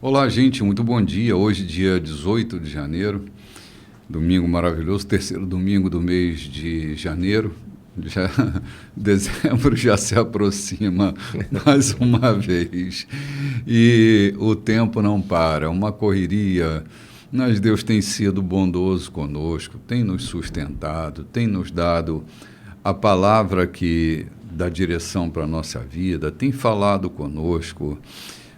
Olá, gente, muito bom dia. Hoje, dia 18 de janeiro, domingo maravilhoso, terceiro domingo do mês de janeiro. Dezembro já se aproxima mais uma vez e o tempo não para, uma correria, mas Deus tem sido bondoso conosco, tem nos sustentado, tem nos dado a palavra que dá direção para a nossa vida, tem falado conosco.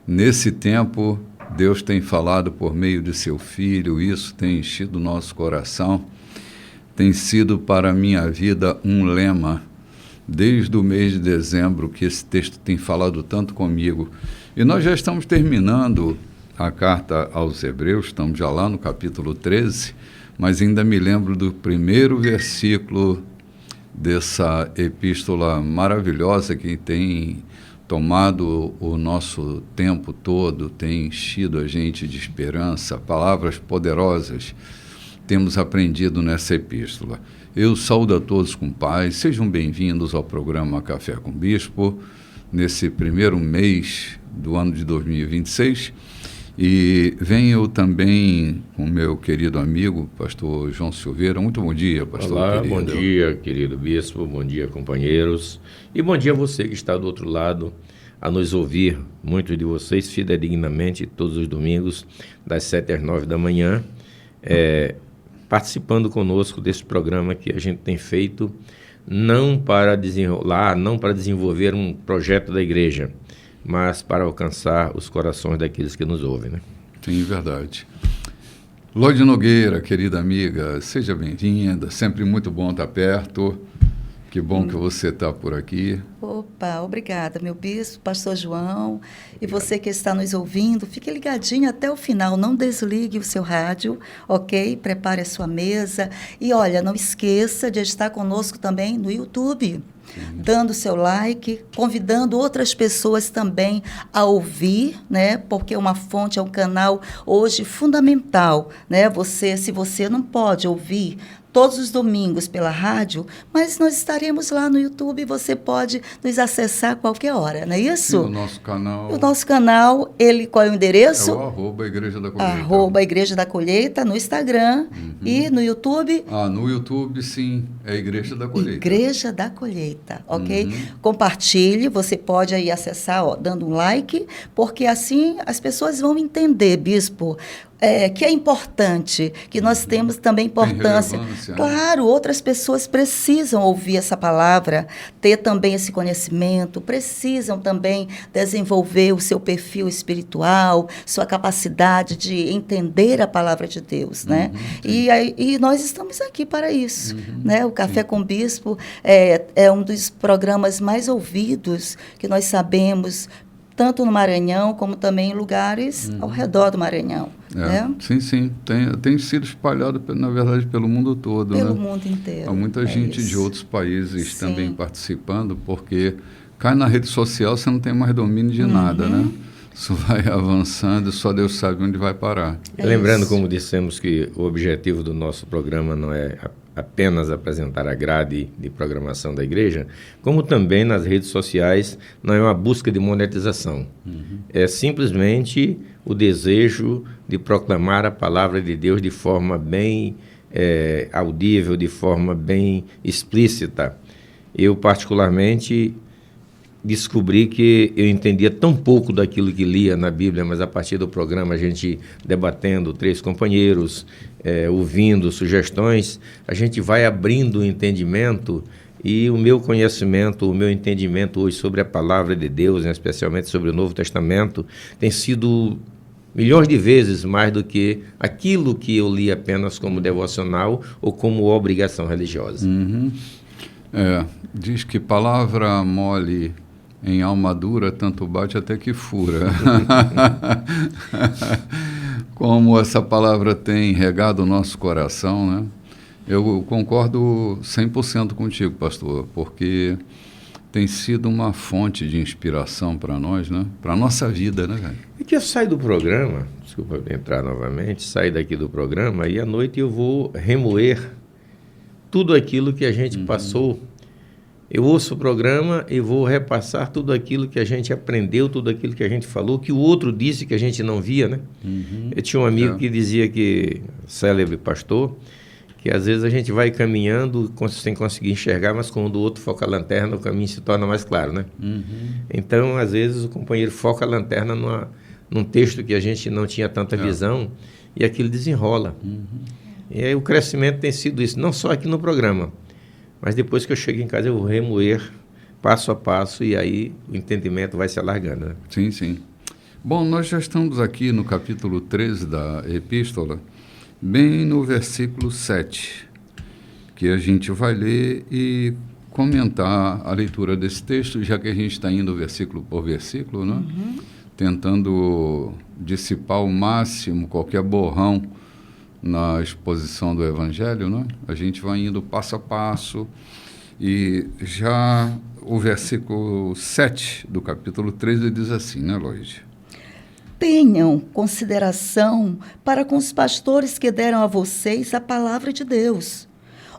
Nesse tempo, Deus tem falado por meio de seu Filho, isso tem enchido o nosso coração, tem sido para a minha vida um lema, desde o mês de dezembro, que esse texto tem falado tanto comigo. E nós já estamos terminando a carta aos Hebreus, estamos já lá no capítulo 13, mas ainda me lembro do primeiro versículo dessa epístola maravilhosa que tem tomado o nosso tempo todo, tem enchido a gente de esperança, palavras poderosas temos aprendido nessa epístola. Eu saúdo a todos com paz, sejam bem-vindos ao programa Café com Bispo, nesse primeiro mês do ano de 2026, e venho também com meu querido amigo, pastor João Silveira. Muito bom dia, pastor. Olá, querido. Bom dia, querido bispo, bom dia, companheiros, e bom dia a você que está do outro lado a nos ouvir, muitos de vocês, fidedignamente, todos os domingos, das 7 às 9 da manhã, participando conosco desse programa que a gente tem feito, não para desenrolar, não para desenvolver um projeto da igreja, mas para alcançar os corações daqueles que nos ouvem, né? Sim, verdade. Lorde Nogueira, querida amiga, seja bem-vinda, sempre muito bom estar perto, que bom que você está por aqui. Opa, obrigada, meu bispo, pastor João, e você que está nos ouvindo, fique ligadinho até o final, não desligue o seu rádio, ok? Prepare a sua mesa e olha, não esqueça de estar conosco também no YouTube, dando seu like, convidando outras pessoas também a ouvir, né? Porque uma fonte é um canal hoje fundamental, né? Se você não pode ouvir todos os domingos pela rádio, mas nós estaremos lá no YouTube, você pode nos acessar a qualquer hora, não é isso? E o nosso canal... O nosso canal, qual é o endereço? É o @Igreja da Colheita. @Igreja da Colheita, no Instagram e no YouTube. No YouTube, sim, é Igreja da Colheita. Igreja da Colheita, ok? Compartilhe, você pode aí acessar, dando um like, porque assim as pessoas vão entender, bispo, que é importante, que nós temos também importância. Claro, outras pessoas precisam ouvir essa palavra, ter também esse conhecimento, precisam também desenvolver o seu perfil espiritual, sua capacidade de entender a palavra de Deus, né? E nós estamos aqui para isso, né? O Café com Bispo é um dos programas mais ouvidos que nós sabemos, tanto no Maranhão, como também em lugares ao redor do Maranhão. Né? Sim. Tem sido espalhado, na verdade, pelo mundo todo. Pelo né? mundo inteiro. Há muita gente de outros países também participando, porque cai na rede social, você não tem mais domínio de nada, né? Isso vai avançando, só Deus sabe onde vai parar. Lembrando, como dissemos, que o objetivo do nosso programa não é apenas apresentar a grade de programação da igreja, como também nas redes sociais não é uma busca de monetização. É simplesmente o desejo de proclamar a palavra de Deus de forma bem audível, de forma bem explícita. Eu, particularmente, descobri que eu entendia tão pouco daquilo que lia na Bíblia, mas a partir do programa, a gente debatendo, 3 companheiros, ouvindo sugestões, a gente vai abrindo o entendimento, e o meu conhecimento, o meu entendimento hoje sobre a palavra de Deus, especialmente sobre o Novo Testamento, tem sido milhões de vezes mais do que aquilo que eu li apenas como devocional ou como obrigação religiosa. Diz que palavra mole em alma dura, tanto bate até que fura. Como essa palavra tem regado o nosso coração, né? Eu concordo 100% contigo, pastor, porque tem sido uma fonte de inspiração para nós, né? Para a nossa vida, né, velho? É que eu saio do programa, desculpa entrar novamente, saio daqui do programa e à noite eu vou remoer tudo aquilo que a gente passou Eu ouço o programa e vou repassar tudo aquilo que a gente aprendeu, tudo aquilo que a gente falou, que o outro disse que a gente não via, né? Eu tinha um amigo que dizia que, célebre pastor, que às vezes a gente vai caminhando sem conseguir enxergar, mas quando o outro foca a lanterna, o caminho se torna mais claro, né? Então, às vezes, o companheiro foca a lanterna num texto que a gente não tinha tanta visão e aquilo desenrola. E aí o crescimento tem sido isso, não só aqui no programa, mas depois que eu chego em casa eu vou remoer passo a passo e aí o entendimento vai se alargando, né? Sim, sim. Bom, nós já estamos aqui no capítulo 13 da epístola, bem no versículo 7, que a gente vai ler e comentar a leitura desse texto, já que a gente está indo versículo por versículo, né? Tentando dissipar o máximo qualquer borrão na exposição do Evangelho, né? A gente vai indo passo a passo e já o versículo 7 do capítulo 13 diz assim, né, Loide? Tenham consideração para com os pastores que deram a vocês a palavra de Deus.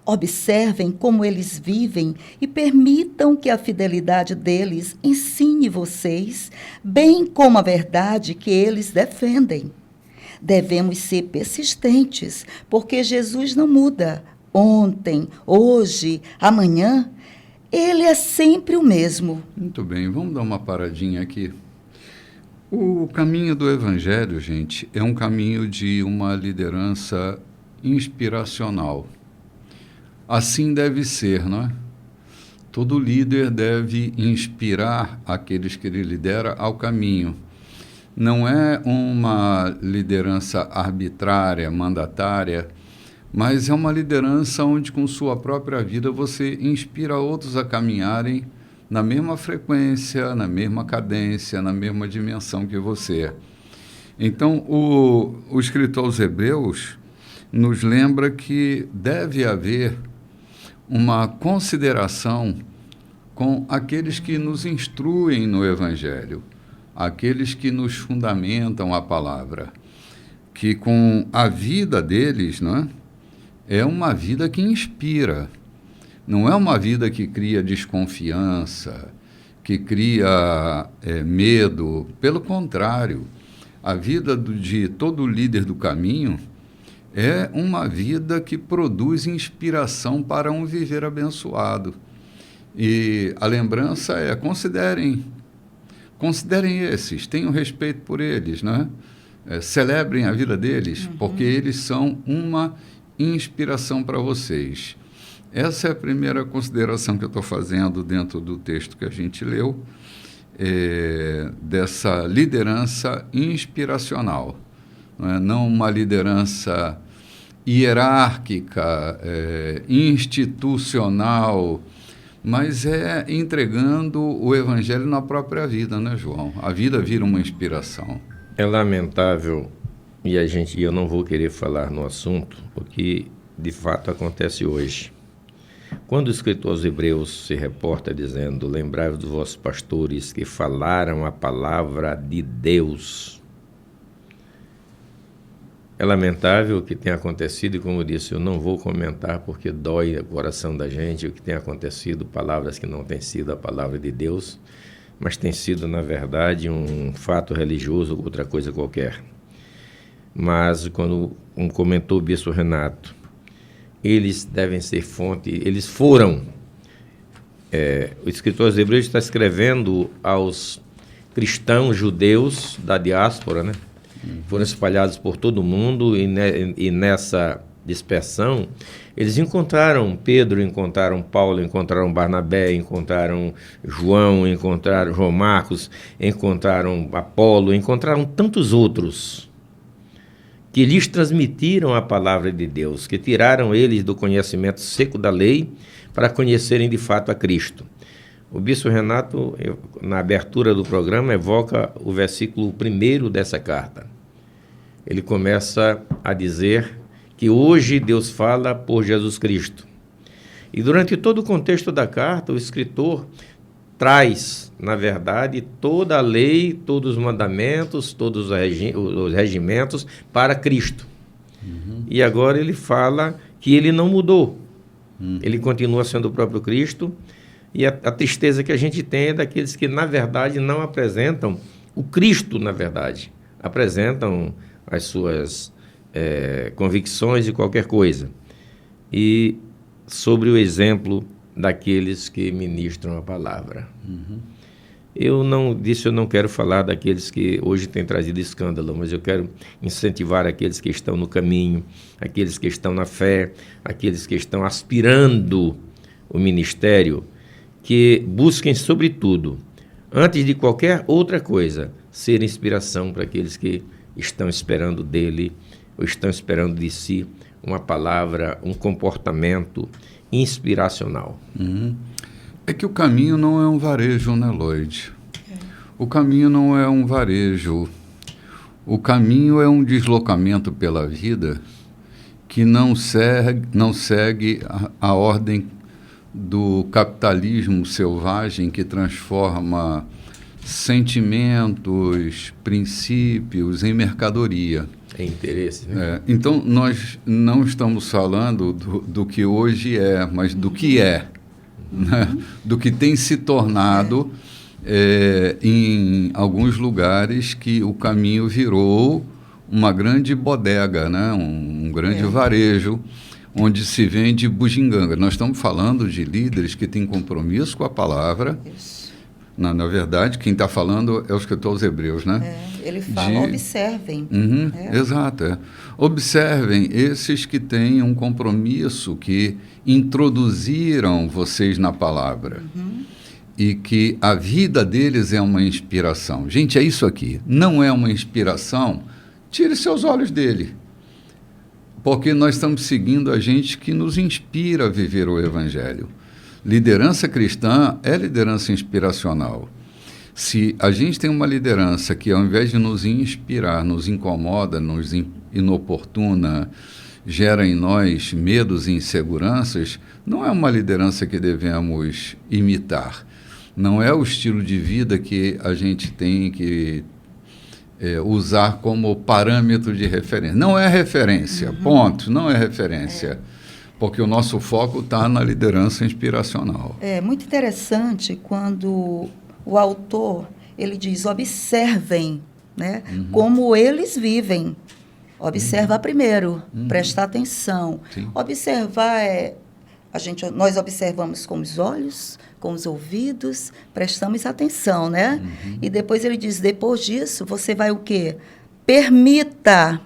Observem como eles vivem e permitam que a fidelidade deles ensine vocês, bem como a verdade que eles defendem. Devemos ser persistentes, porque Jesus não muda. Ontem, hoje, amanhã, Ele é sempre o mesmo. Muito bem, vamos dar uma paradinha aqui. O caminho do Evangelho, gente, é um caminho de uma liderança inspiracional. Assim deve ser, não é? Todo líder deve inspirar aqueles que ele lidera ao caminho. Não é uma liderança arbitrária, mandatária, mas é uma liderança onde, com sua própria vida, você inspira outros a caminharem na mesma frequência, na mesma cadência, na mesma dimensão que você. Então, o escritor aos Hebreus nos lembra que deve haver uma consideração com aqueles que nos instruem no Evangelho, aqueles que nos fundamentam a palavra, que com a vida deles, não é uma vida que inspira, não é uma vida que cria desconfiança, que cria medo. Pelo contrário, a vida de todo líder do caminho é uma vida que produz inspiração para um viver abençoado. E a lembrança é, considerem esses, tenham respeito por eles, né? Celebrem a vida deles, porque eles são uma inspiração para vocês. Essa é a primeira consideração que eu estou fazendo dentro do texto que a gente leu, dessa liderança inspiracional. Não uma liderança hierárquica, institucional, mas é entregando o Evangelho na própria vida, né, João? A vida vira uma inspiração. É lamentável, e eu não vou querer falar no assunto, porque de fato acontece hoje. Quando o escritor aos Hebreus se reporta dizendo: lembrai-vos dos vossos pastores que falaram a palavra de Deus. É lamentável o que tem acontecido, e como eu disse, eu não vou comentar porque dói o coração da gente o que tem acontecido, palavras que não têm sido a palavra de Deus, mas tem sido, na verdade, um fato religioso ou outra coisa qualquer. Mas, como comentou o bispo Renato, eles devem ser fonte, eles foram. O escritor aos Hebreus está escrevendo aos cristãos judeus da diáspora, né? Foram espalhados por todo o mundo e nessa dispersão eles encontraram Pedro, encontraram Paulo, encontraram Barnabé, encontraram João, encontraram João Marcos, encontraram Apolo, encontraram tantos outros que lhes transmitiram a palavra de Deus, que tiraram eles do conhecimento seco da lei para conhecerem de fato a Cristo. O bispo Renato, na abertura do programa, evoca o versículo 1 dessa carta. Ele começa a dizer que hoje Deus fala por Jesus Cristo. E durante todo o contexto da carta, o escritor traz, na verdade, toda a lei, todos os mandamentos, todos os regimentos para Cristo. E agora ele fala que ele não mudou. Ele continua sendo o próprio Cristo, E a tristeza que a gente tem é daqueles que, na verdade, não apresentam o Cristo, na verdade. Apresentam as suas convicções e qualquer coisa. E sobre o exemplo daqueles que ministram a palavra. Uhum. Eu não quero falar daqueles que hoje têm trazido escândalo, mas eu quero incentivar aqueles que estão no caminho, aqueles que estão na fé, aqueles que estão aspirando o ministério, que busquem, sobretudo, antes de qualquer outra coisa, ser inspiração para aqueles que estão esperando dele, ou estão esperando de si uma palavra, um comportamento inspiracional. Uhum. É que o caminho não é um varejo, né, Lloyd? O caminho não é um varejo. O caminho é um deslocamento pela vida que não segue a ordem do capitalismo selvagem que transforma sentimentos, princípios em mercadoria. É interesse, né? Então, nós não estamos falando do que hoje é, mas do que é. Né? Do que tem se tornado em alguns lugares que o caminho virou uma grande bodega, né? Um grande varejo, onde se vende bugiganga. Nós estamos falando de líderes que têm compromisso com a palavra. Isso. Na verdade, quem está falando é o escritor aos Hebreus, né? Ele fala, observem. Uhum, exato. Observem esses que têm um compromisso, que introduziram vocês na palavra. Uhum. E que a vida deles é uma inspiração. Gente, é isso aqui. Não é uma inspiração, tire seus olhos dele. Porque nós estamos seguindo a gente que nos inspira a viver o Evangelho. Liderança cristã é liderança inspiracional. Se a gente tem uma liderança que, ao invés de nos inspirar, nos incomoda, nos inoportuna, gera em nós medos e inseguranças, não é uma liderança que devemos imitar. Não é o estilo de vida que a gente tem que usar como parâmetro de referência. Não é referência, ponto, não é referência. Porque o nosso foco está na liderança inspiracional. É muito interessante quando o autor ele diz, observem, né, como eles vivem. Observar primeiro, prestar atenção. Sim. Observar nós observamos com os olhos, com os ouvidos, prestamos atenção, né? E depois ele diz, depois disso, você vai o quê? Permita.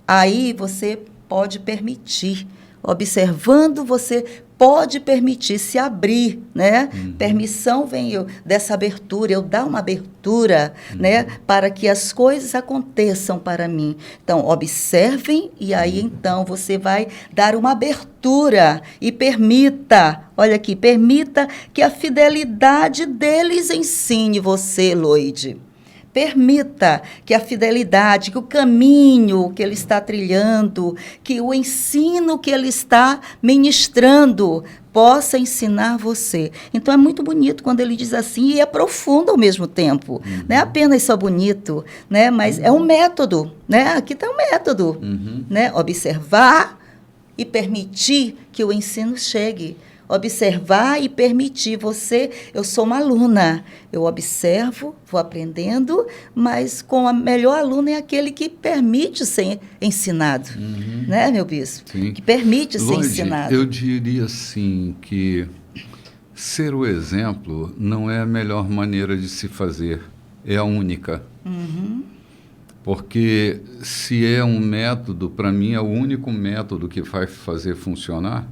Aí você pode permitir. Observando, você pode permitir se abrir, né? Permissão vem dessa abertura, eu dar uma abertura, né? Para que as coisas aconteçam para mim. Então, observem e aí, então, você vai dar uma abertura e permita, olha aqui, permita que a fidelidade deles ensine você, Lloyd. Permita que a fidelidade, que o caminho que ele está trilhando, que o ensino que ele está ministrando possa ensinar você. Então, é muito bonito quando ele diz assim e é profundo ao mesmo tempo. Não é apenas só bonito, né? Mas é um método. Né? Aqui está um método. Né? Observar e permitir que o ensino chegue. Observar e permitir. Eu sou uma aluna, eu observo, vou aprendendo, mas com a melhor aluna é aquele que permite ser ensinado, né, meu bispo? Sim. Que permite ser Lloyd, ensinado. Eu diria assim que ser o exemplo não é a melhor maneira de se fazer, é a única. Porque se é um método, para mim é o único método que vai fazer funcionar,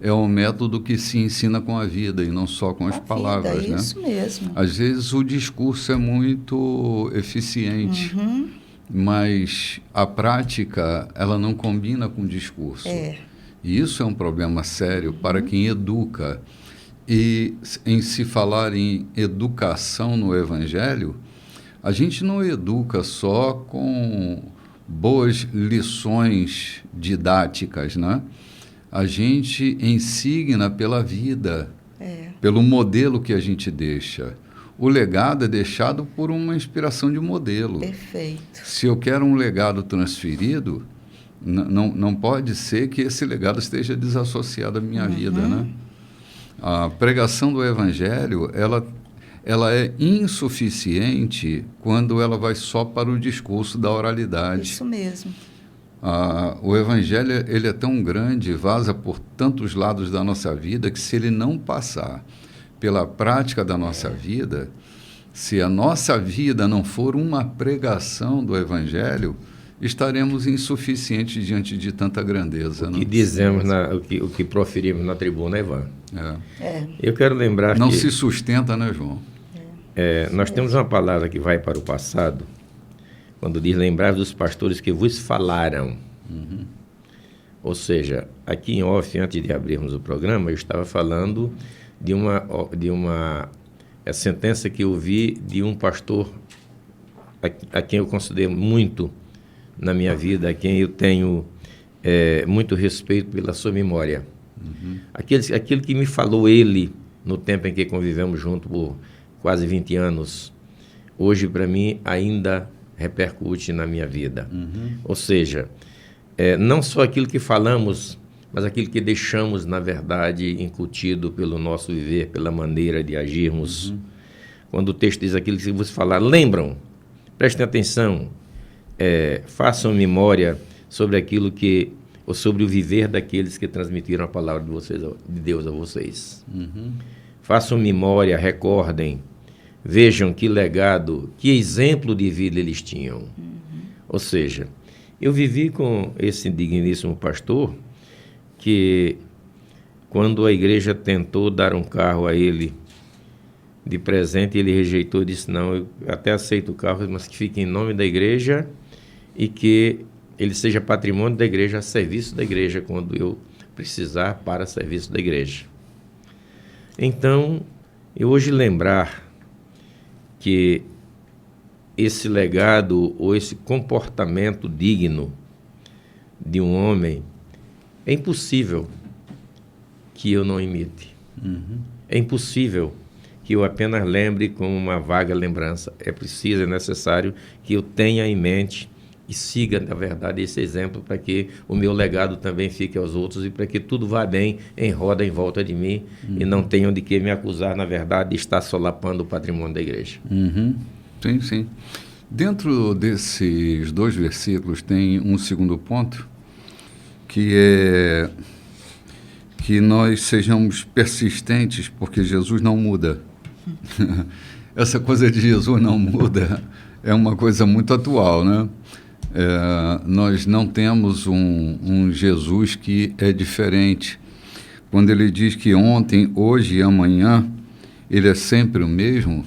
é um método que se ensina com a vida e não só com as palavras. Vida, isso mesmo. Às vezes o discurso é muito eficiente, mas a prática ela não combina com o discurso. E isso é um problema sério para quem educa. E em se falar em educação no Evangelho, a gente não educa só com boas lições didáticas, né? A gente ensigna pela vida, pelo modelo que a gente deixa. O legado é deixado por uma inspiração de modelo. Perfeito. Se eu quero um legado transferido, não pode ser que esse legado esteja desassociado à minha vida, né? A pregação do Evangelho, ela é insuficiente quando ela vai só para o discurso da oralidade. Isso mesmo. O Evangelho, ele é tão grande, vaza por tantos lados da nossa vida, que se ele não passar pela prática da nossa vida, se a nossa vida não for uma pregação do Evangelho, estaremos insuficientes diante de tanta grandeza. O que dizemos, o que proferimos na tribuna, Ivan. Eu quero lembrar não que... se sustenta, né, João? Nós temos uma palavra que vai para o passado, quando diz lembrar dos pastores que vos falaram. Uhum. Ou seja, aqui em off, antes de abrirmos o programa, eu estava falando de uma sentença que eu vi de um pastor a quem eu considero muito na minha vida, a quem eu tenho muito respeito pela sua memória. Uhum. Aquilo que me falou ele no tempo em que convivemos junto por quase 20 anos, hoje para mim ainda repercute na minha vida. Uhum. Ou seja, não só aquilo que falamos, mas aquilo que deixamos, na verdade, incutido pelo nosso viver, pela maneira de agirmos. Uhum. Quando o texto diz aquilo que você falar, lembram, prestem atenção, façam memória sobre aquilo ou sobre o viver daqueles que transmitiram a palavra de Deus a vocês. Uhum. Façam memória, recordem, vejam que legado, que exemplo de vida eles tinham. Uhum. Ou seja, eu vivi com esse digníssimo pastor que, quando a igreja tentou dar um carro a ele de presente, ele rejeitou e disse, não, eu até aceito o carro, mas que fique em nome da igreja e que ele seja patrimônio da igreja, a serviço da igreja, quando eu precisar, para serviço da igreja. Então, eu hoje lembrar que esse legado ou esse comportamento digno de um homem é impossível que eu não imite. Uhum. É impossível que eu apenas lembre com uma vaga lembrança. É preciso, é necessário que eu tenha em mente e siga, na verdade, esse exemplo para que o meu legado também fique aos outros e para que tudo vá bem em roda em volta de mim e não tenham de que me acusar, na verdade, de estar solapando o patrimônio da igreja. Uhum. Sim, sim. Dentro desses 2 versículos tem um segundo ponto, que é que nós sejamos persistentes, porque Jesus não muda. Essa coisa de Jesus não muda é uma coisa muito atual, né? Nós não temos um Jesus que é diferente. Quando ele diz que ontem, hoje e amanhã, ele é sempre o mesmo,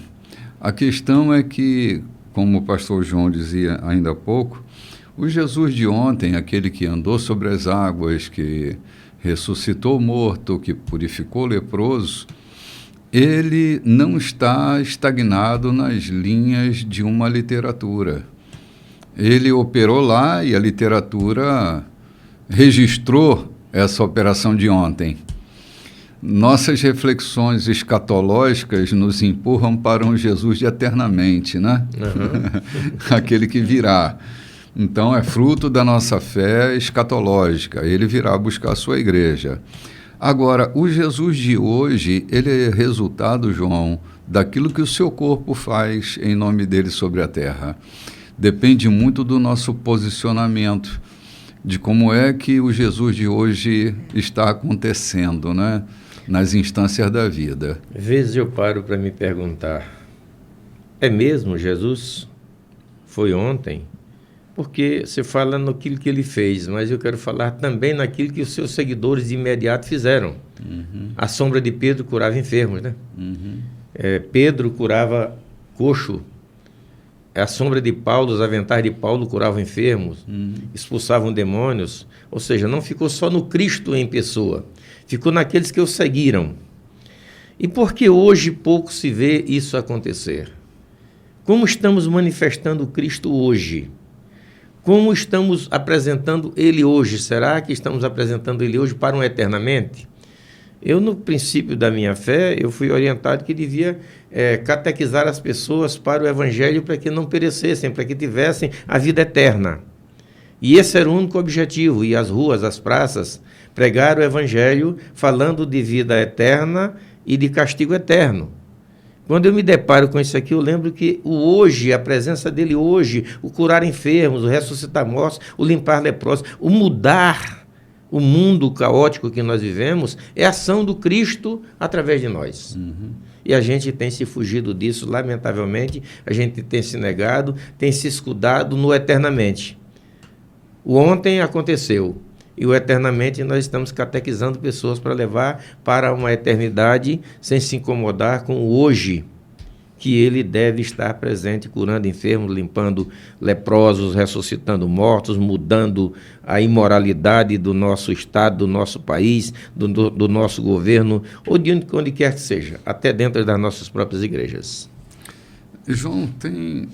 a questão é que, como o pastor João dizia ainda há pouco, o Jesus de ontem, aquele que andou sobre as águas, que ressuscitou o morto, que purificou o leproso, ele não está estagnado nas linhas de uma literatura. Ele operou lá e a literatura registrou essa operação de ontem. Nossas reflexões escatológicas nos empurram para um Jesus de eternamente, né? Uhum. Aquele que virá. Então, é fruto da nossa fé escatológica. Ele virá buscar a sua igreja. Agora, o Jesus de hoje, ele é resultado, João, daquilo que o seu corpo faz em nome dele sobre a terra. Depende muito do nosso posicionamento, de como é que o Jesus de hoje está acontecendo, né? Nas instâncias da vida. Às vezes eu paro para me perguntar, é mesmo Jesus? Foi ontem? Porque você fala naquilo que ele fez, mas eu quero falar também naquilo que os seus seguidores de imediato fizeram. Uhum. A sombra de Pedro curava enfermos, né? Uhum. Pedro curava coxo. A sombra de Paulo, os aventais de Paulo curavam enfermos, expulsavam demônios. Ou seja, não ficou só no Cristo em pessoa, ficou naqueles que o seguiram. E por que hoje pouco se vê isso acontecer? Como estamos manifestando Cristo hoje? Como estamos apresentando Ele hoje? Será que estamos apresentando Ele hoje para um eternamente? Eu, no princípio da minha fé, eu fui orientado que devia catequizar as pessoas para o Evangelho para que não perecessem, para que tivessem a vida eterna. E esse era o único objetivo, ir às ruas, às praças, pregar o Evangelho falando de vida eterna e de castigo eterno. Quando eu me deparo com isso aqui, eu lembro que o hoje, a presença dele hoje, o curar enfermos, o ressuscitar mortos, o limpar leprosos, o mudar o mundo caótico que nós vivemos, é a ação do Cristo através de nós. E a gente tem se fugido disso, lamentavelmente, a gente tem se negado, tem se escudado no eternamente. O ontem aconteceu, e o eternamente nós estamos catequizando pessoas para levar para uma eternidade sem se incomodar com o hoje, que ele deve estar presente, curando enfermos, limpando leprosos, ressuscitando mortos, mudando a imoralidade do nosso Estado, do nosso país, do nosso governo, ou de onde quer que seja, até dentro das nossas próprias igrejas. João, tem,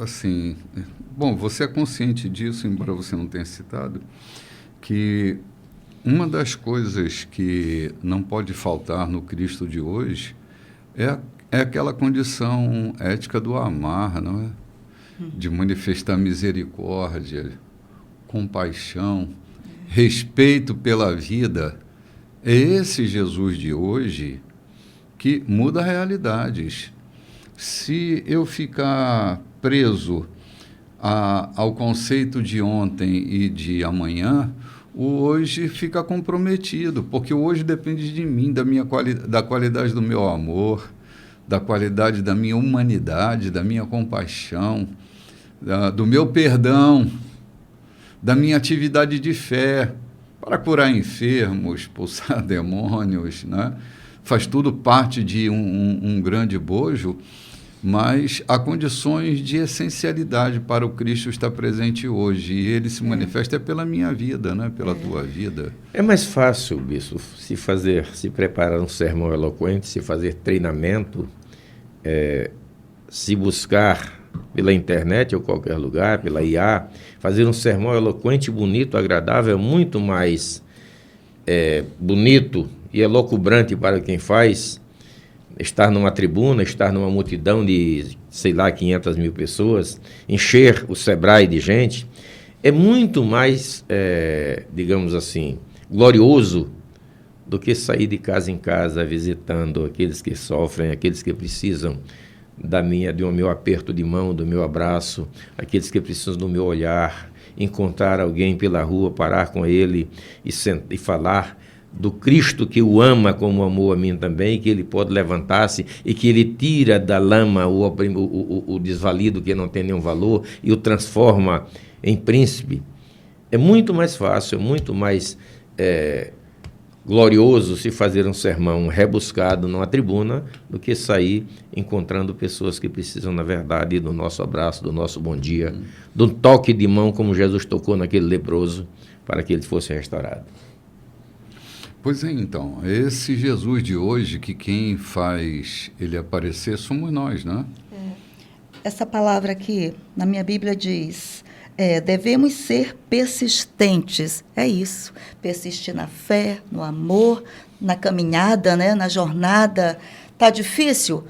assim, bom, você é consciente disso, embora você não tenha citado, que uma das coisas que não pode faltar no Cristo de hoje é aquela condição ética do amar, não é? De manifestar misericórdia, compaixão, respeito pela vida. É esse Jesus de hoje que muda realidades. Se eu ficar preso ao conceito de ontem e de amanhã, o hoje fica comprometido, porque o hoje depende de mim, da qualidade do meu amor, da qualidade da minha humanidade, da minha compaixão, do meu perdão, da minha atividade de fé para curar enfermos, expulsar demônios, né? Faz tudo parte de um grande bojo, mas há condições de essencialidade para o Cristo estar presente hoje, e ele se manifesta pela minha vida, né? Pela tua vida. É mais fácil, bispo, se preparar um sermão eloquente, se fazer treinamento, se buscar pela internet ou qualquer lugar, pela IA, fazer um sermão eloquente, bonito, agradável, é muito mais bonito e elocubrante para quem faz, estar numa tribuna, estar numa multidão de, 500 mil pessoas, encher o Sebrae de gente, é muito mais, digamos assim, glorioso do que sair de casa em casa visitando aqueles que sofrem, aqueles que precisam do meu aperto de mão, do meu abraço, aqueles que precisam do meu olhar, encontrar alguém pela rua, parar com ele e falar do Cristo que o ama como amou a mim também, que ele pode levantar-se e que ele tira da lama o desvalido que não tem nenhum valor e o transforma em príncipe. É muito mais fácil, é muito mais glorioso se fazer um sermão rebuscado numa tribuna do que sair encontrando pessoas que precisam, na verdade, do nosso abraço, do nosso bom dia, do toque de mão como Jesus tocou naquele leproso para que ele fosse restaurado. Pois é, então, esse Jesus de hoje, que quem faz ele aparecer somos nós, né? Essa palavra aqui, na minha Bíblia diz, devemos ser persistentes, é isso, persistir na fé, no amor, na caminhada, né? Na jornada. Está difícil?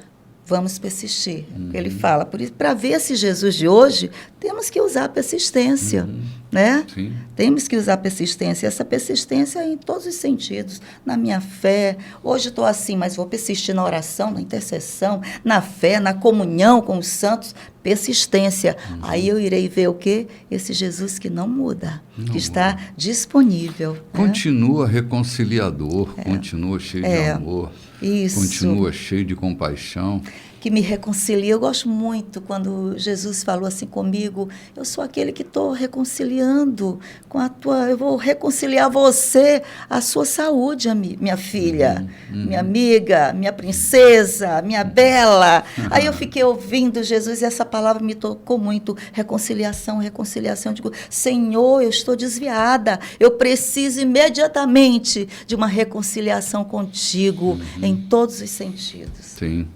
Vamos persistir. Ele fala, por isso, para ver esse Jesus de hoje, temos que usar a persistência, né? Sim. Temos que usar a persistência. Essa persistência em todos os sentidos, na minha fé. Hoje estou assim, mas vou persistir na oração, na intercessão, na fé, na comunhão com os santos. Persistência. Aí eu irei ver o quê? Esse Jesus que não muda, que está disponível. Continua reconciliador, continua cheio de amor. Isso. Continua cheio de compaixão. Que me reconcilia. Eu gosto muito quando Jesus falou assim comigo, eu sou aquele que estou reconciliando com a tua... Eu vou reconciliar você, a sua saúde, minha filha, minha amiga, minha princesa, minha bela. Aí eu fiquei ouvindo Jesus e essa palavra me tocou muito. Reconciliação, reconciliação. Eu digo, Senhor, eu estou desviada. Eu preciso imediatamente de uma reconciliação contigo em todos os sentidos. Sim.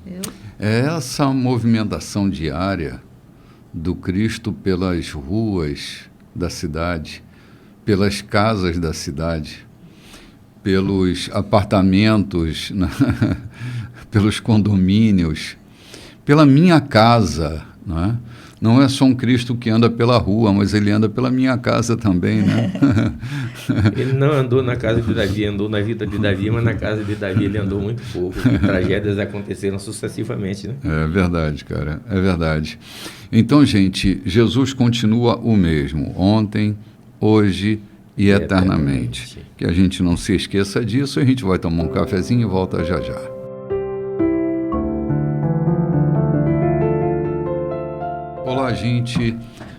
É essa movimentação diária do Cristo pelas ruas da cidade, pelas casas da cidade, pelos apartamentos, né? Pelos condomínios, pela minha casa, né? não é só um Cristo que anda pela rua, mas ele anda pela minha casa também, né? Ele não andou na casa de Davi, andou na vida de Davi, mas na casa de Davi ele andou muito pouco. Tragédias aconteceram sucessivamente, né? É verdade, cara, é verdade. Então, gente, Jesus continua o mesmo, ontem, hoje e eternamente. Que a gente não se esqueça disso, a gente vai tomar um cafezinho e volta já já. Olá, gente.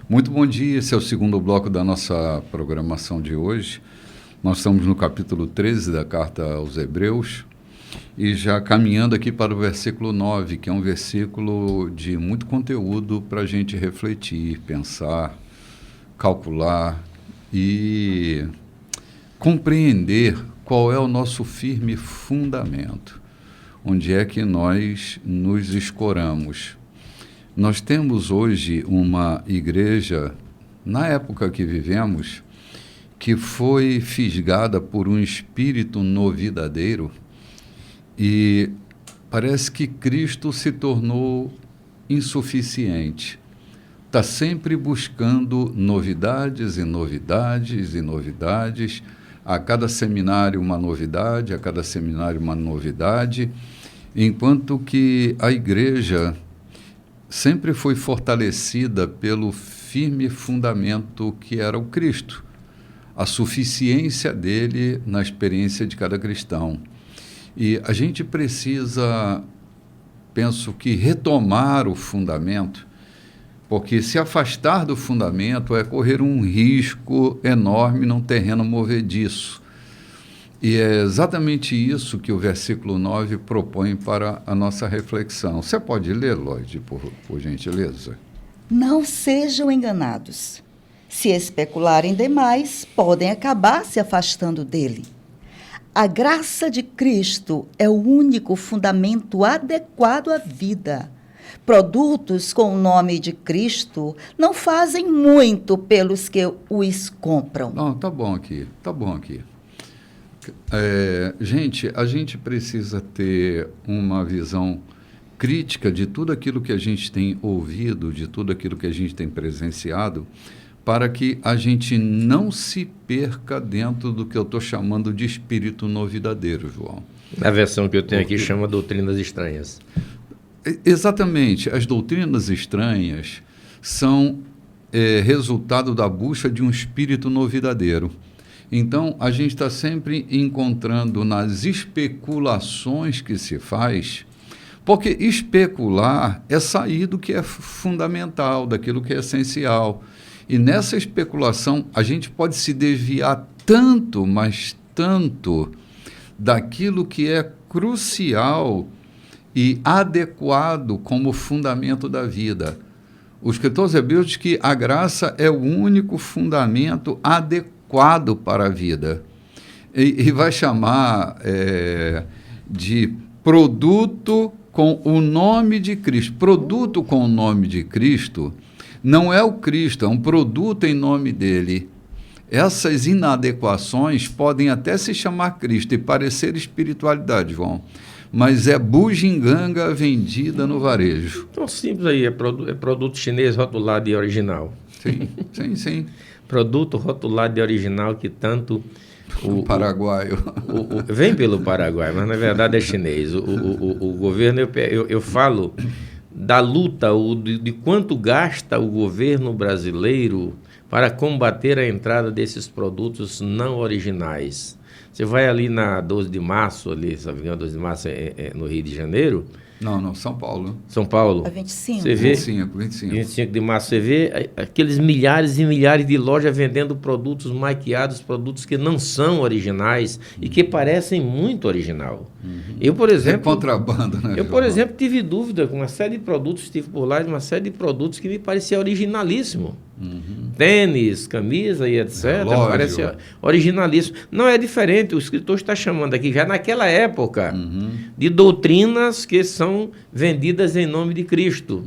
Muito bom dia. Esse é o segundo bloco da nossa programação de hoje. Nós estamos no capítulo 13 da carta aos Hebreus e já caminhando aqui para o versículo 9, que é um versículo de muito conteúdo para a gente refletir, pensar, calcular e compreender qual é o nosso firme fundamento, onde é que nós nos escoramos. Nós temos hoje uma igreja, na época que vivemos, que foi fisgada por um espírito novidadeiro e parece que Cristo se tornou insuficiente. Está sempre buscando novidades e novidades e novidades, a cada seminário uma novidade, a cada seminário uma novidade, enquanto que a igreja sempre foi fortalecida pelo firme fundamento que era o Cristo, a suficiência dele na experiência de cada cristão. E a gente precisa, penso que, retomar o fundamento, porque se afastar do fundamento é correr um risco enorme num terreno movediço. E é exatamente isso que o versículo 9 propõe para a nossa reflexão. Você pode ler, Lloyd, por gentileza? Não sejam enganados. Se especularem demais, podem acabar se afastando dele. A graça de Cristo é o único fundamento adequado à vida. Produtos com o nome de Cristo não fazem muito pelos que os compram. Não, tá bom aqui. Gente, a gente precisa ter uma visão crítica de tudo aquilo que a gente tem ouvido, de tudo aquilo que a gente tem presenciado, para que a gente não se perca dentro do que eu estou chamando de espírito novidadeiro, João. A versão que eu tenho aqui chama doutrinas estranhas. Exatamente. As doutrinas estranhas são resultado da busca de um espírito novidadeiro. Então, a gente está sempre encontrando nas especulações que se faz, porque especular é sair do que é fundamental, daquilo que é essencial. E nessa especulação, a gente pode se desviar tanto, mas tanto, daquilo que é crucial e adequado como fundamento da vida. O escritor aos Hebreus diz que a graça é o único fundamento adequado para a vida. E vai chamar de produto com o nome de Cristo. Produto com o nome de Cristo não é o Cristo, é um produto em nome dele. Essas inadequações podem até se chamar Cristo e parecer espiritualidade, João, mas é bugiganga vendida no varejo. Então, simples aí, é produto chinês rotulado de original. Sim. Produto rotulado de original que tanto... O paraguaio. Vem pelo Paraguai, mas na verdade é chinês. O governo, eu falo da luta, de quanto gasta o governo brasileiro para combater a entrada desses produtos não originais. Você vai ali na 12 de março, ali, sabe, 12 de março no Rio de Janeiro. Não, São Paulo. São Paulo. A 25. Você vê, 25 de março, você vê aqueles milhares e milhares de lojas vendendo produtos maquiados, produtos que não são originais e que parecem muito original. Eu, por exemplo... É contrabando, né? Eu, por exemplo, tive dúvida com uma série de produtos, estive por lá, de uma série de produtos que me parecia originalíssimo. Tênis, camisa e etc. Parece originalíssimo. Não é diferente, o escritor está chamando aqui, já naquela época, de doutrinas que são vendidas em nome de Cristo.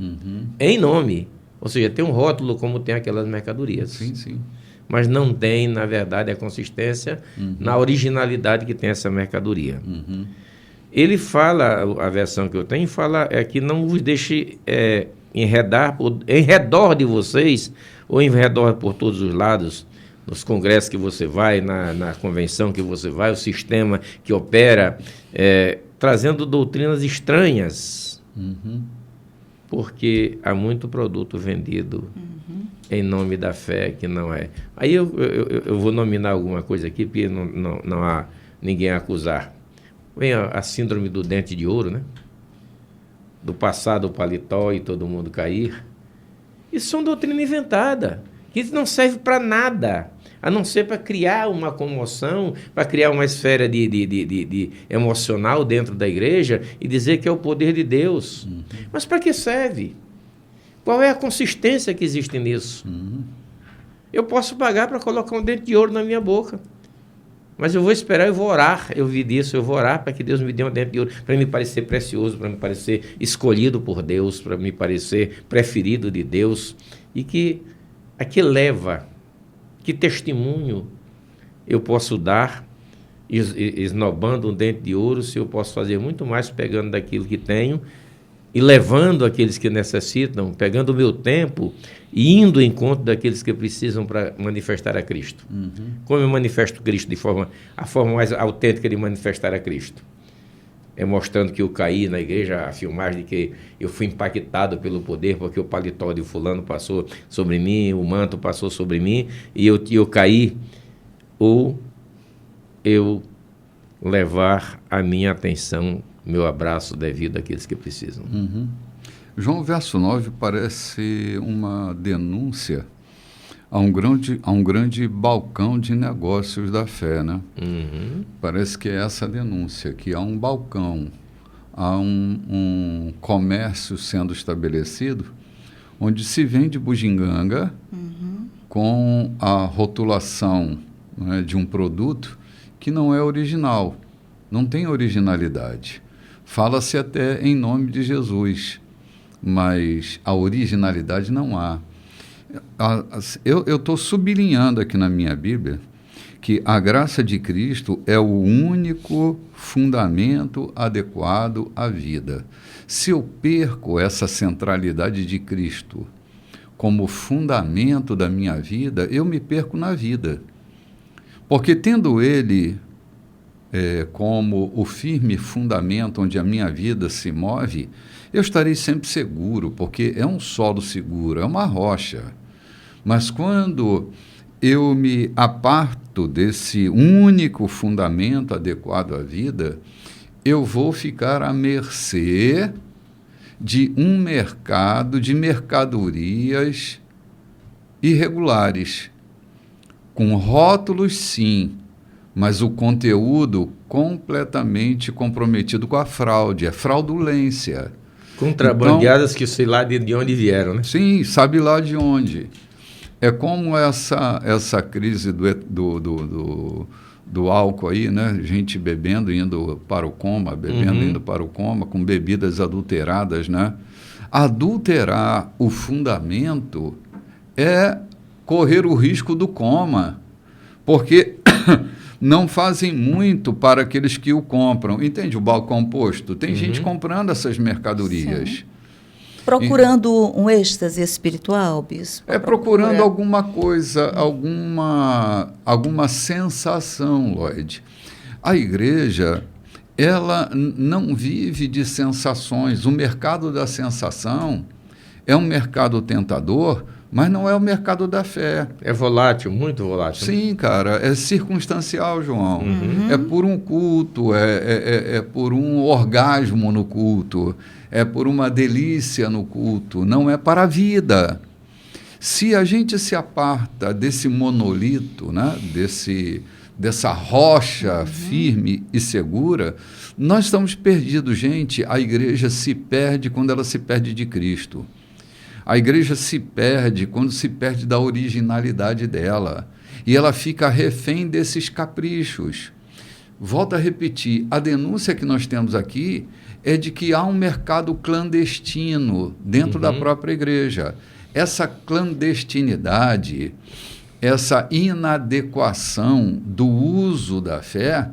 Em nome. Ou seja, tem um rótulo como tem aquelas mercadorias. Sim. Mas não tem, na verdade, a consistência na originalidade que tem essa mercadoria. Ele fala, a versão que eu tenho, fala que não vos deixe em redor de vocês, ou em redor por todos os lados, nos congressos que você vai, na convenção que você vai, o sistema que opera, trazendo doutrinas estranhas. Porque há muito produto vendido em nome da fé que não é. Aí eu vou nominar alguma coisa aqui, porque não há ninguém a acusar. Vem a síndrome do dente de ouro, né? Do passado o paletó e todo mundo cair. Isso são doutrina inventada, que não serve para nada, a não ser para criar uma comoção, para criar uma esfera de emocional dentro da igreja e dizer que é o poder de Deus. Mas para que serve? Qual é a consistência que existe nisso? Eu posso pagar para colocar um dente de ouro na minha boca, mas eu vou esperar, eu vou orar. Eu vi disso, eu vou orar para que Deus me dê um dente de ouro, para me parecer precioso, para me parecer escolhido por Deus, para me parecer preferido de Deus. E que leva, que testemunho eu posso dar esnobando um dente de ouro, se eu posso fazer muito mais pegando daquilo que tenho e levando aqueles que necessitam, pegando o meu tempo e indo em encontro daqueles que precisam para manifestar a Cristo. Como eu manifesto Cristo a forma mais autêntica de manifestar a Cristo? É mostrando que eu caí na igreja, a filmagem de que eu fui impactado pelo poder, porque o paletó de fulano passou sobre mim, o manto passou sobre mim, e eu caí, ou eu levar a minha atenção, meu abraço devido àqueles que precisam. João, verso 9 parece uma denúncia a um grande balcão de negócios da fé, né? Parece que é essa denúncia, que há um balcão, há um comércio sendo estabelecido, onde se vende bugiganga com a rotulação, né, de um produto que não é original, não tem originalidade. Fala-se até em nome de Jesus, mas a originalidade não há. Eu estou sublinhando aqui na minha Bíblia que a graça de Cristo é o único fundamento adequado à vida. Se eu perco essa centralidade de Cristo como fundamento da minha vida, eu me perco na vida. Porque tendo Ele como o firme fundamento onde a minha vida se move, eu estarei sempre seguro, porque é um solo seguro, é uma rocha. Mas quando eu me aparto desse único fundamento adequado à vida, eu vou ficar à mercê de um mercado de mercadorias irregulares, com rótulos, sim, mas o conteúdo completamente comprometido com a fraude, a fraudulência. Contrabandeadas, então, que sei lá de onde vieram, né? Sim, sabe lá de onde. É como essa crise do álcool aí, né? Gente bebendo, indo para o coma, indo para o coma, com bebidas adulteradas, né? Adulterar o fundamento é correr o risco do coma, porque não fazem muito para aqueles que o compram. Entende o balcão posto? Tem gente comprando essas mercadorias. Sim. Procurando um êxtase espiritual, bispo? Procurando alguma coisa, alguma sensação, Lloyd. A igreja, ela não vive de sensações. O mercado da sensação é um mercado tentador, mas não é o mercado da fé. É volátil, muito volátil. Sim, cara, é circunstancial, João. É por um culto, é por um orgasmo no culto, é por uma delícia no culto, não é para a vida. Se a gente se aparta desse monolito, né, dessa rocha firme e segura, nós estamos perdidos, gente. A igreja se perde quando ela se perde de Cristo. A igreja se perde quando se perde da originalidade dela. E ela fica refém desses caprichos. Volto a repetir, a denúncia que nós temos aqui é de que há um mercado clandestino dentro da própria igreja. Essa clandestinidade, essa inadequação do uso da fé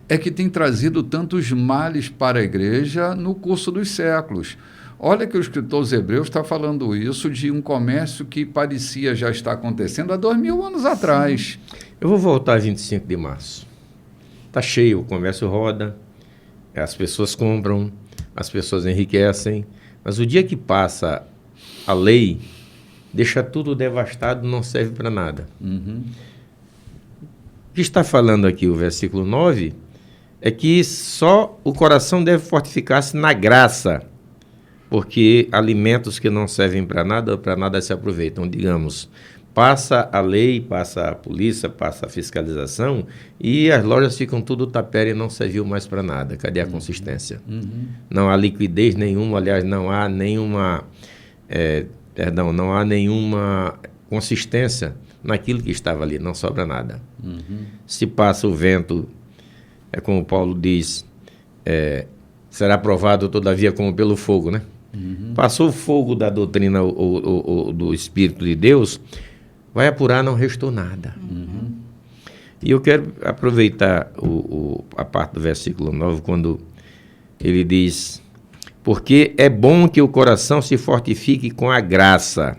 é que tem trazido tantos males para a igreja no curso dos séculos. Olha que o escritor aos Hebreus está falando isso de um comércio que parecia já estar acontecendo há 2000 anos atrás. Eu vou voltar a 25 de março. Está cheio, o comércio roda, as pessoas compram, as pessoas enriquecem, mas o dia que passa a lei, deixa tudo devastado, não serve para nada. Uhum. O que está falando aqui o versículo 9 é que só o coração deve fortificar-se na graça, porque alimentos que não servem para nada se aproveitam. Digamos, passa a lei, passa a polícia, passa a fiscalização e as lojas ficam tudo tapera e não serviu mais para nada. Cadê a consistência? Não há liquidez nenhuma, aliás, não há nenhuma consistência naquilo que estava ali, não sobra nada. Se passa o vento, é como Paulo diz, será provado todavia como pelo fogo, né? Passou o fogo da doutrina ou do Espírito de Deus, vai apurar, não restou nada. E eu quero aproveitar a parte do versículo 9, quando ele diz: porque é bom que o coração se fortifique com a graça.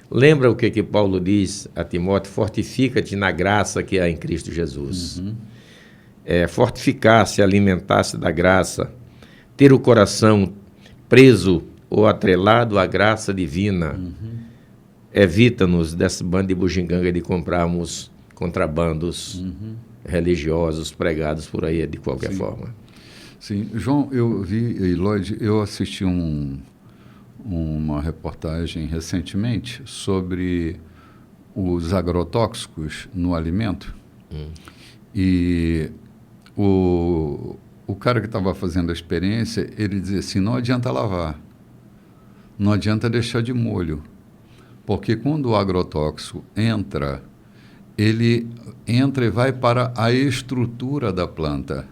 Lembra o que Paulo diz a Timóteo? Fortifica-te na graça que há em Cristo Jesus. Fortificar-se, alimentar-se da graça, ter o coração preso ou atrelado à graça divina, evita-nos dessa banda de bugiganga de comprarmos contrabandos religiosos pregados por aí de qualquer forma. Sim, João, eu vi, e Lloyd, eu assisti uma reportagem recentemente sobre os agrotóxicos no alimento. E o cara que estava fazendo a experiência, ele dizia assim, não adianta lavar, não adianta deixar de molho, porque quando o agrotóxico entra, ele entra e vai para a estrutura da planta.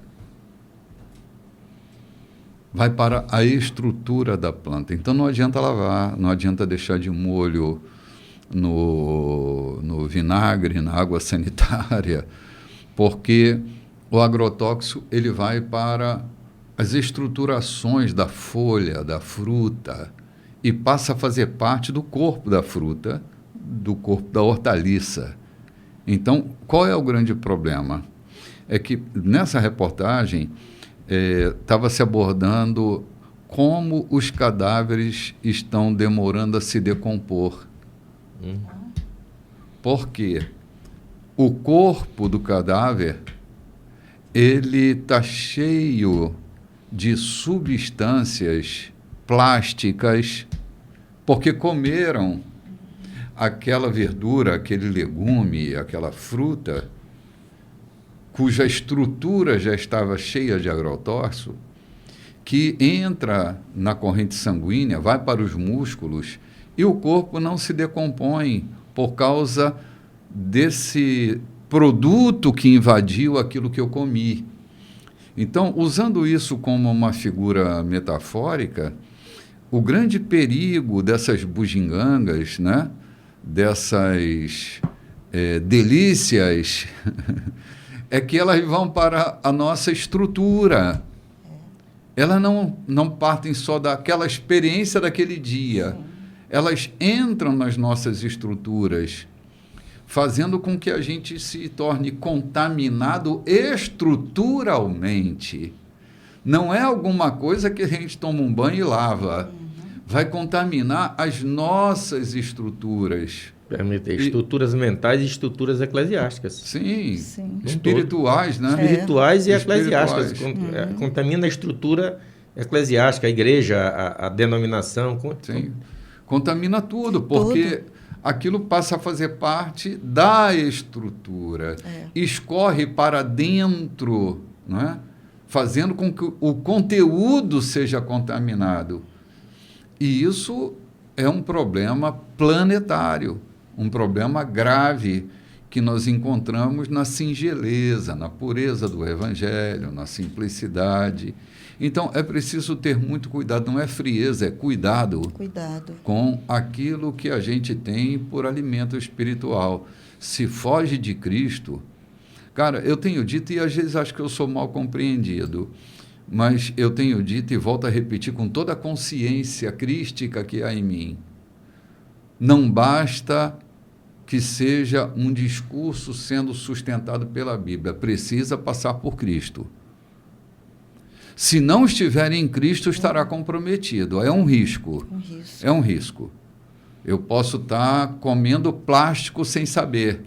Vai para a estrutura da planta. Então não adianta lavar, não adianta deixar de molho no vinagre, na água sanitária, porque o agrotóxico ele vai para as estruturações da folha, da fruta, e passa a fazer parte do corpo da fruta, do corpo da hortaliça. Então, qual é o grande problema? É que nessa reportagem estava se abordando como os cadáveres estão demorando a se decompor. Por quê? O corpo do cadáver ele está cheio de substâncias plásticas, porque comeram aquela verdura, aquele legume, aquela fruta, cuja estrutura já estava cheia de agrotóxico, que entra na corrente sanguínea, vai para os músculos, e o corpo não se decompõe por causa desse produto que invadiu aquilo que eu comi. Então, usando isso como uma figura metafórica, o grande perigo dessas bugigangas, né, dessas delícias, é que elas vão para a nossa estrutura. Elas não partem só daquela experiência daquele dia. Elas entram nas nossas estruturas, fazendo com que a gente se torne contaminado estruturalmente. Não é alguma coisa que a gente toma um banho e lava. Vai contaminar as nossas estruturas. Estruturas mentais e estruturas eclesiásticas. Sim. Espirituais, né? Espirituais e eclesiásticas. Contamina a estrutura eclesiástica, a igreja, a denominação. Sim. Contamina tudo, porque aquilo passa a fazer parte da estrutura. Escorre para dentro, não é? Fazendo com que o conteúdo seja contaminado. E isso é um problema planetário, um problema grave que nós encontramos na singeleza, na pureza do Evangelho, na simplicidade. Então, é preciso ter muito cuidado, não é frieza, é cuidado. Com aquilo que a gente tem por alimento espiritual. Se foge de Cristo... Cara, eu tenho dito, e às vezes acho que eu sou mal compreendido, mas eu tenho dito e volto a repetir com toda a consciência crística que há em mim. Não basta que seja um discurso sendo sustentado pela Bíblia, precisa passar por Cristo. Se não estiver em Cristo, estará comprometido. É um risco. É um risco. Eu posso estar comendo plástico sem saber.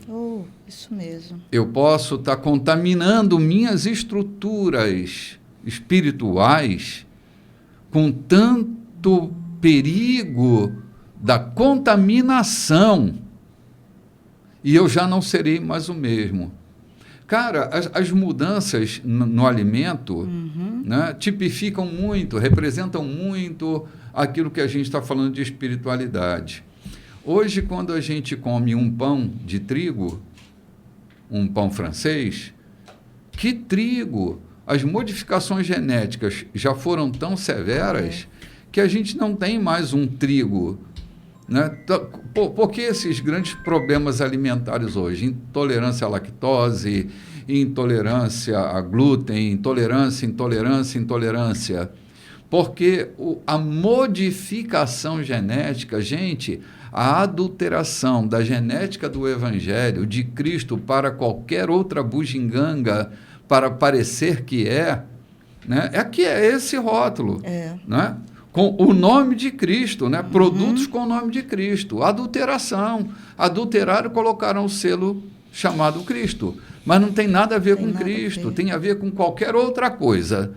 Isso mesmo. Eu posso estar contaminando minhas estruturas espirituais com tanto perigo da contaminação e eu já não serei mais o mesmo. Cara, as mudanças no alimento, né, tipificam muito, representam muito aquilo que a gente está falando de espiritualidade. Hoje, quando a gente come um pão de trigo, um pão francês, que trigo? As modificações genéticas já foram tão severas que a gente não tem mais um trigo, né? Por que esses grandes problemas alimentares hoje? Intolerância à lactose, intolerância a glúten, intolerância. Porque a modificação genética, gente, a adulteração da genética do Evangelho, de Cristo para qualquer outra bugiganga, para parecer que né? É esse rótulo, né? Com o nome de Cristo, né? Produtos com o nome de Cristo, adulteração, adulteraram e colocaram o selo chamado Cristo, mas não tem nada a ver com Cristo, tem a ver com qualquer outra coisa,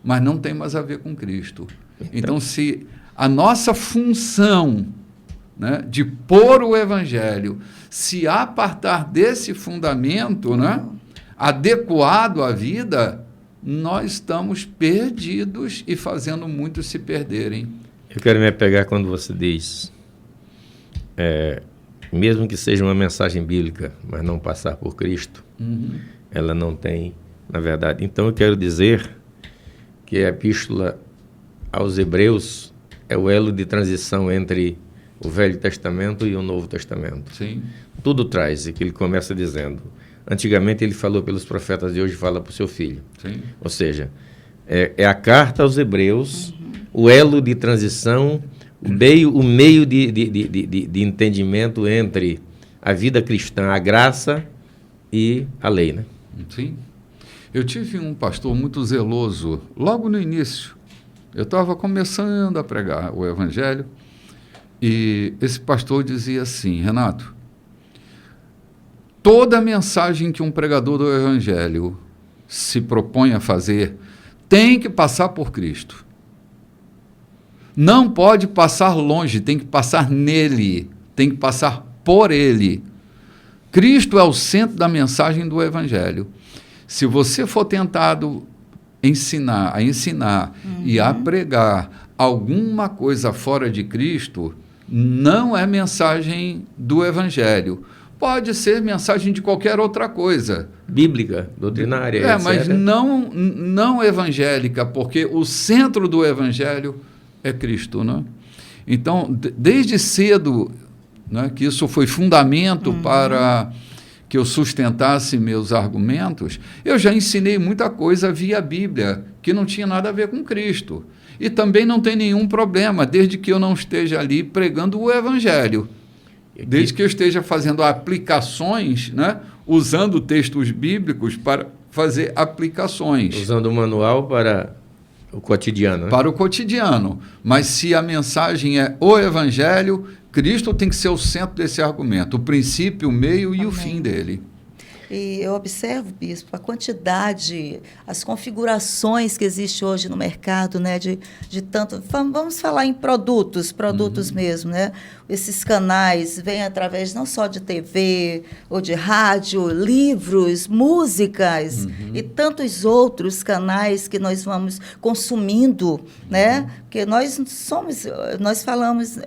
mas não tem mais a ver com Cristo. Então, se a nossa função, né, de pôr o Evangelho, se apartar desse fundamento, né, adequado à vida, nós estamos perdidos e fazendo muitos se perderem. Eu quero me apegar quando você diz, mesmo que seja uma mensagem bíblica, mas não passar por Cristo, ela não tem, na verdade. Então eu quero dizer que a epístola aos Hebreus é o elo de transição entre o Velho Testamento e o Novo Testamento. Sim. Tudo traz, e que ele começa dizendo. Antigamente ele falou pelos profetas e hoje fala para o seu filho. Sim. Ou seja, é a carta aos Hebreus, o elo de transição, o meio de entendimento entre a vida cristã, a graça e a lei, né? Sim. Eu tive um pastor muito zeloso, logo no início. Eu estava começando a pregar o Evangelho e esse pastor dizia assim: Renato, toda mensagem que um pregador do Evangelho se propõe a fazer tem que passar por Cristo. Não pode passar longe, tem que passar nele, tem que passar por ele. Cristo é o centro da mensagem do Evangelho. Se você for tentado a ensinar e a pregar alguma coisa fora de Cristo, não é mensagem do Evangelho. Pode ser mensagem de qualquer outra coisa. Bíblica, doutrinária, etc. Mas não evangélica, porque o centro do Evangelho é Cristo, né? Então, desde cedo, né, que isso foi fundamento para que eu sustentasse meus argumentos, eu já ensinei muita coisa via Bíblia, que não tinha nada a ver com Cristo. E também não tem nenhum problema, desde que eu não esteja ali pregando o Evangelho. Desde que eu esteja fazendo aplicações, né, usando textos bíblicos para fazer aplicações. Usando o manual para o cotidiano. Né? Para o cotidiano. Mas se a mensagem é o Evangelho, Cristo tem que ser o centro desse argumento, o princípio, o meio e o fim dele. E eu observo, bispo, a quantidade, as configurações que existe hoje no mercado, né, de tanto... Vamos falar em produtos mesmo, né? Esses canais vêm através não só de TV ou de rádio, livros, músicas e tantos outros canais que nós vamos consumindo, né? Porque nós falamos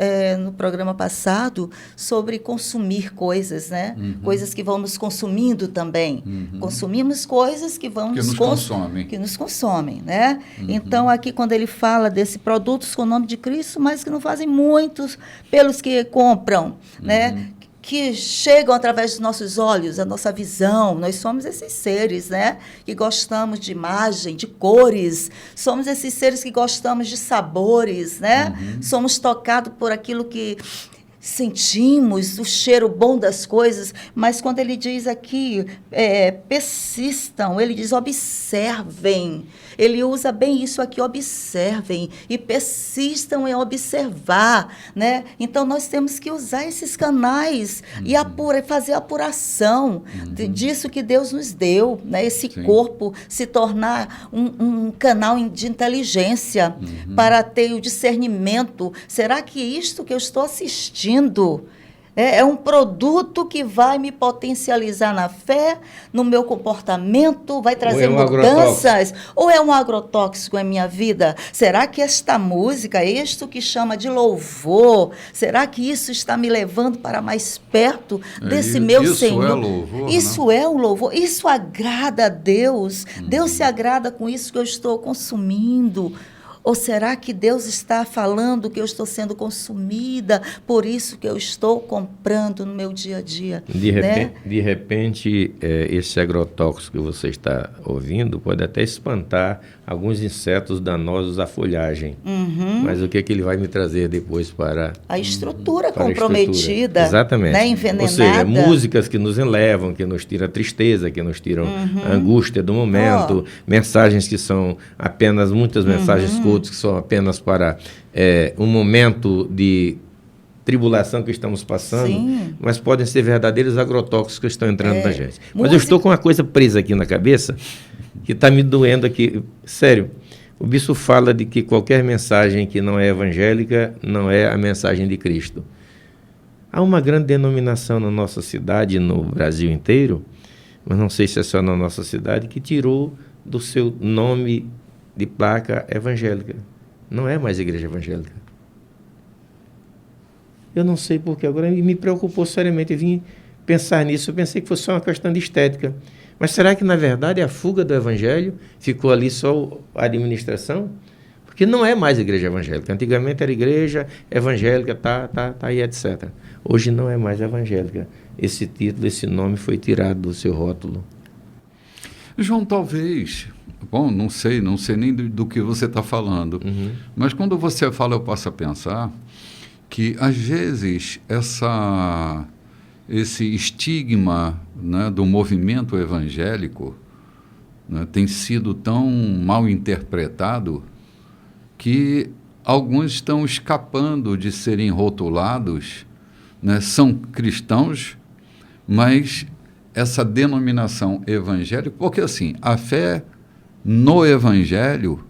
no programa passado sobre consumir coisas, né? Coisas que vão nos consumindo também. Consumimos coisas que vão que nos consomem, né? Então, aqui, quando ele fala desse produtos com o nome de Cristo, mas que não fazem muitos pelos que compram, né? que chegam através dos nossos olhos, a nossa visão. Nós somos esses seres, né? Que gostamos de imagem, de cores. Somos esses seres que gostamos de sabores, né? Somos tocados por aquilo que sentimos, o cheiro bom das coisas. Mas quando ele diz aqui, persistam, ele diz observem. Ele usa bem isso aqui, observem, e persistam em observar, né? Então, nós temos que usar esses canais e fazer a apuração disso que Deus nos deu, né? Esse corpo se tornar um canal de inteligência para ter o discernimento. Será que isto que eu estou assistindo é um produto que vai me potencializar na fé, no meu comportamento, vai trazer mudanças? Ou é um agrotóxico em minha vida? Será que esta música, isto que chama de louvor, será que isso está me levando para mais perto desse meu Senhor? Isso é louvor, isso, né? É um louvor. Isso agrada a Deus. Deus se agrada com isso que eu estou consumindo. Ou será que Deus está falando que eu estou sendo consumida, por isso que eu estou comprando no meu dia a dia? De repente, esse agrotóxico que você está ouvindo pode até espantar alguns insetos danosos à folhagem. Mas o que é que ele vai me trazer depois para a estrutura comprometida, exatamente, né, envenenada. Ou seja, músicas que nos elevam, que nos tiram a tristeza, que nos tiram a angústia do momento, mensagens que são apenas, muitas mensagens que são apenas para um momento de tribulação que estamos passando, mas podem ser verdadeiros agrotóxicos que estão entrando na gente. Mas eu estou com uma coisa presa aqui na cabeça, que está me doendo aqui. Sério, o bispo fala de que qualquer mensagem que não é evangélica não é a mensagem de Cristo. Há uma grande denominação na nossa cidade, no Brasil inteiro, mas não sei se é só na nossa cidade, que tirou do seu nome de placa evangélica. Não é mais igreja evangélica. Eu não sei porquê. Agora me preocupou seriamente. Eu vim pensar nisso. Eu pensei que fosse só uma questão de estética. Mas será que, na verdade, a fuga do evangelho ficou ali só a administração? Porque não é mais igreja evangélica. Antigamente era igreja evangélica, tá aí, etc. Hoje não é mais evangélica. Esse título, esse nome foi tirado do seu rótulo. João, talvez... Bom, não sei nem do que você está falando. Mas quando você fala, eu passo a pensar que, às vezes, esse estigma, né, do movimento evangélico, né, tem sido tão mal interpretado que alguns estão escapando de serem rotulados, né, são cristãos, mas essa denominação evangélica, porque assim, a fé no evangelho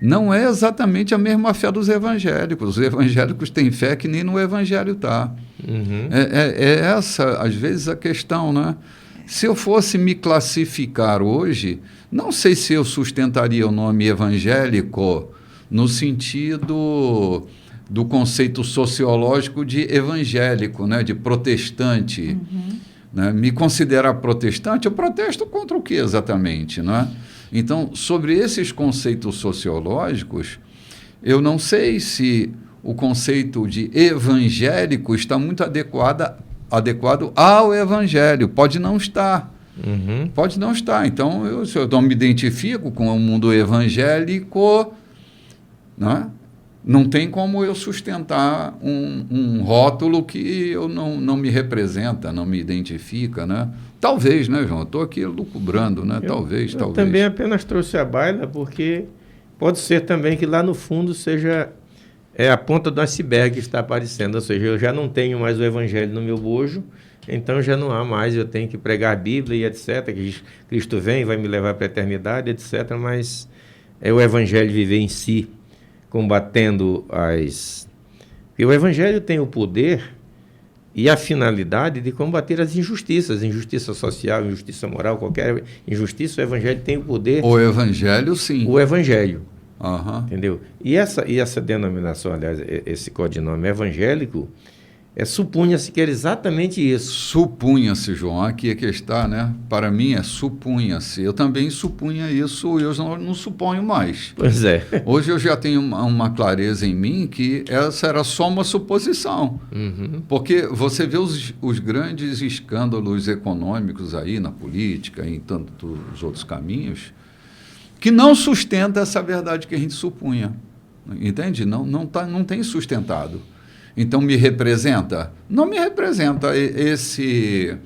não é exatamente a mesma fé dos evangélicos. Os evangélicos têm fé que nem no evangelho está. É essa, às vezes, a questão, né? Se eu fosse me classificar hoje, não sei se eu sustentaria o nome evangélico no sentido do conceito sociológico de evangélico, né? De protestante. Né? Me considerar protestante, eu protesto contra o que exatamente, né? Então, sobre esses conceitos sociológicos, eu não sei se o conceito de evangélico está muito adequado ao evangelho. Pode não estar. Pode não estar. Então, se eu não me identifico com o mundo evangélico, né? Não tem como eu sustentar um rótulo que eu não me representa, não me identifica, né? Talvez, né, João? Estou aqui lucubrando, né? Talvez. Eu também apenas trouxe a baila, porque pode ser também que lá no fundo seja a ponta do iceberg que está aparecendo. Ou seja, eu já não tenho mais o evangelho no meu bojo, então já não há mais, eu tenho que pregar a Bíblia e etc. Que Cristo vem, vai me levar para a eternidade, etc. Mas é o evangelho viver em si, combatendo Porque o evangelho tem o poder e a finalidade de combater as injustiças, injustiça social, injustiça moral, qualquer injustiça, o evangelho tem o poder. O evangelho, sim. O evangelho, entendeu? E essa denominação, aliás, esse codinome evangélico, Supunha-se que era exatamente isso. Supunha-se, João, aqui é que está, né? Para mim supunha-se. Eu também supunha isso, eu não suponho mais. Pois é. Hoje eu já tenho uma clareza em mim que essa era só uma suposição. Porque você vê os grandes escândalos econômicos aí na política, em tantos outros caminhos, que não sustenta essa verdade que a gente supunha. Entende? Não tem sustentado. Então, me representa? Não me representa. Esse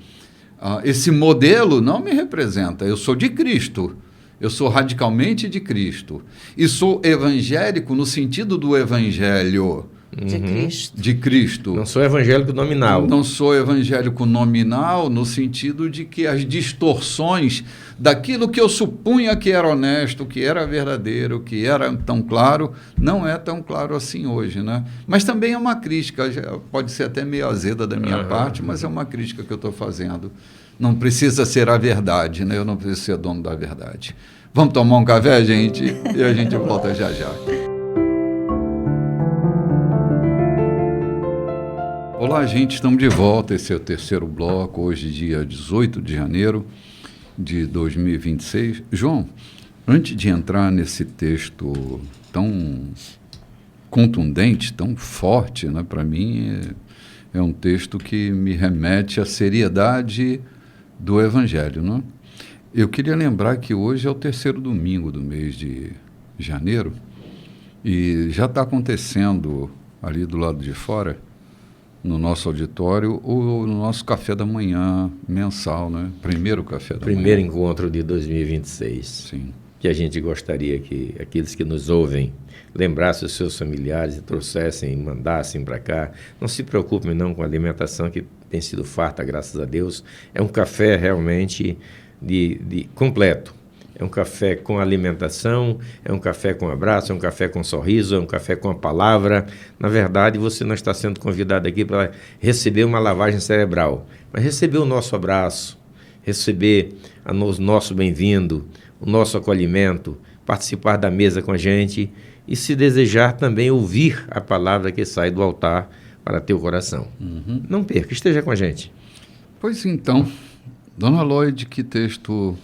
modelo não me representa. Eu sou de Cristo. Eu sou radicalmente de Cristo. E sou evangélico no sentido do evangelho. De Cristo. Não sou evangélico nominal. Não sou evangélico nominal no sentido de que as distorções daquilo que eu supunha que era honesto, que era verdadeiro, que era tão claro, não é tão claro assim hoje, né? Mas também é uma crítica, pode ser até meio azeda da minha parte, mas é uma crítica que eu estou fazendo. Não precisa ser a verdade, né? Eu não preciso ser dono da verdade. Vamos tomar um café, gente? E a gente volta já já. Olá, gente, estamos de volta. Esse é o terceiro bloco, hoje, dia 18 de janeiro de 2026. João, antes de entrar nesse texto tão contundente, tão forte, né, para mim, é um texto que me remete à seriedade do Evangelho, né? Eu queria lembrar que hoje é o terceiro domingo do mês de janeiro e já está acontecendo ali do lado de fora, no nosso auditório, o nosso café da manhã mensal, né? Primeiro café da manhã. Primeiro encontro de 2026. Sim. Que a gente gostaria que aqueles que nos ouvem lembrassem os seus familiares e trouxessem, mandassem para cá. Não se preocupem não com a alimentação, que tem sido farta, graças a Deus. É um café realmente de completo. É um café com alimentação, é um café com abraço, é um café com sorriso, é um café com a palavra. Na verdade, você não está sendo convidado aqui para receber uma lavagem cerebral, mas receber o nosso abraço, receber o nosso bem-vindo, o nosso acolhimento, participar da mesa com a gente e, se desejar, também ouvir a palavra que sai do altar para teu coração. Não perca, esteja com a gente. Pois então, Dona Lloyd, que texto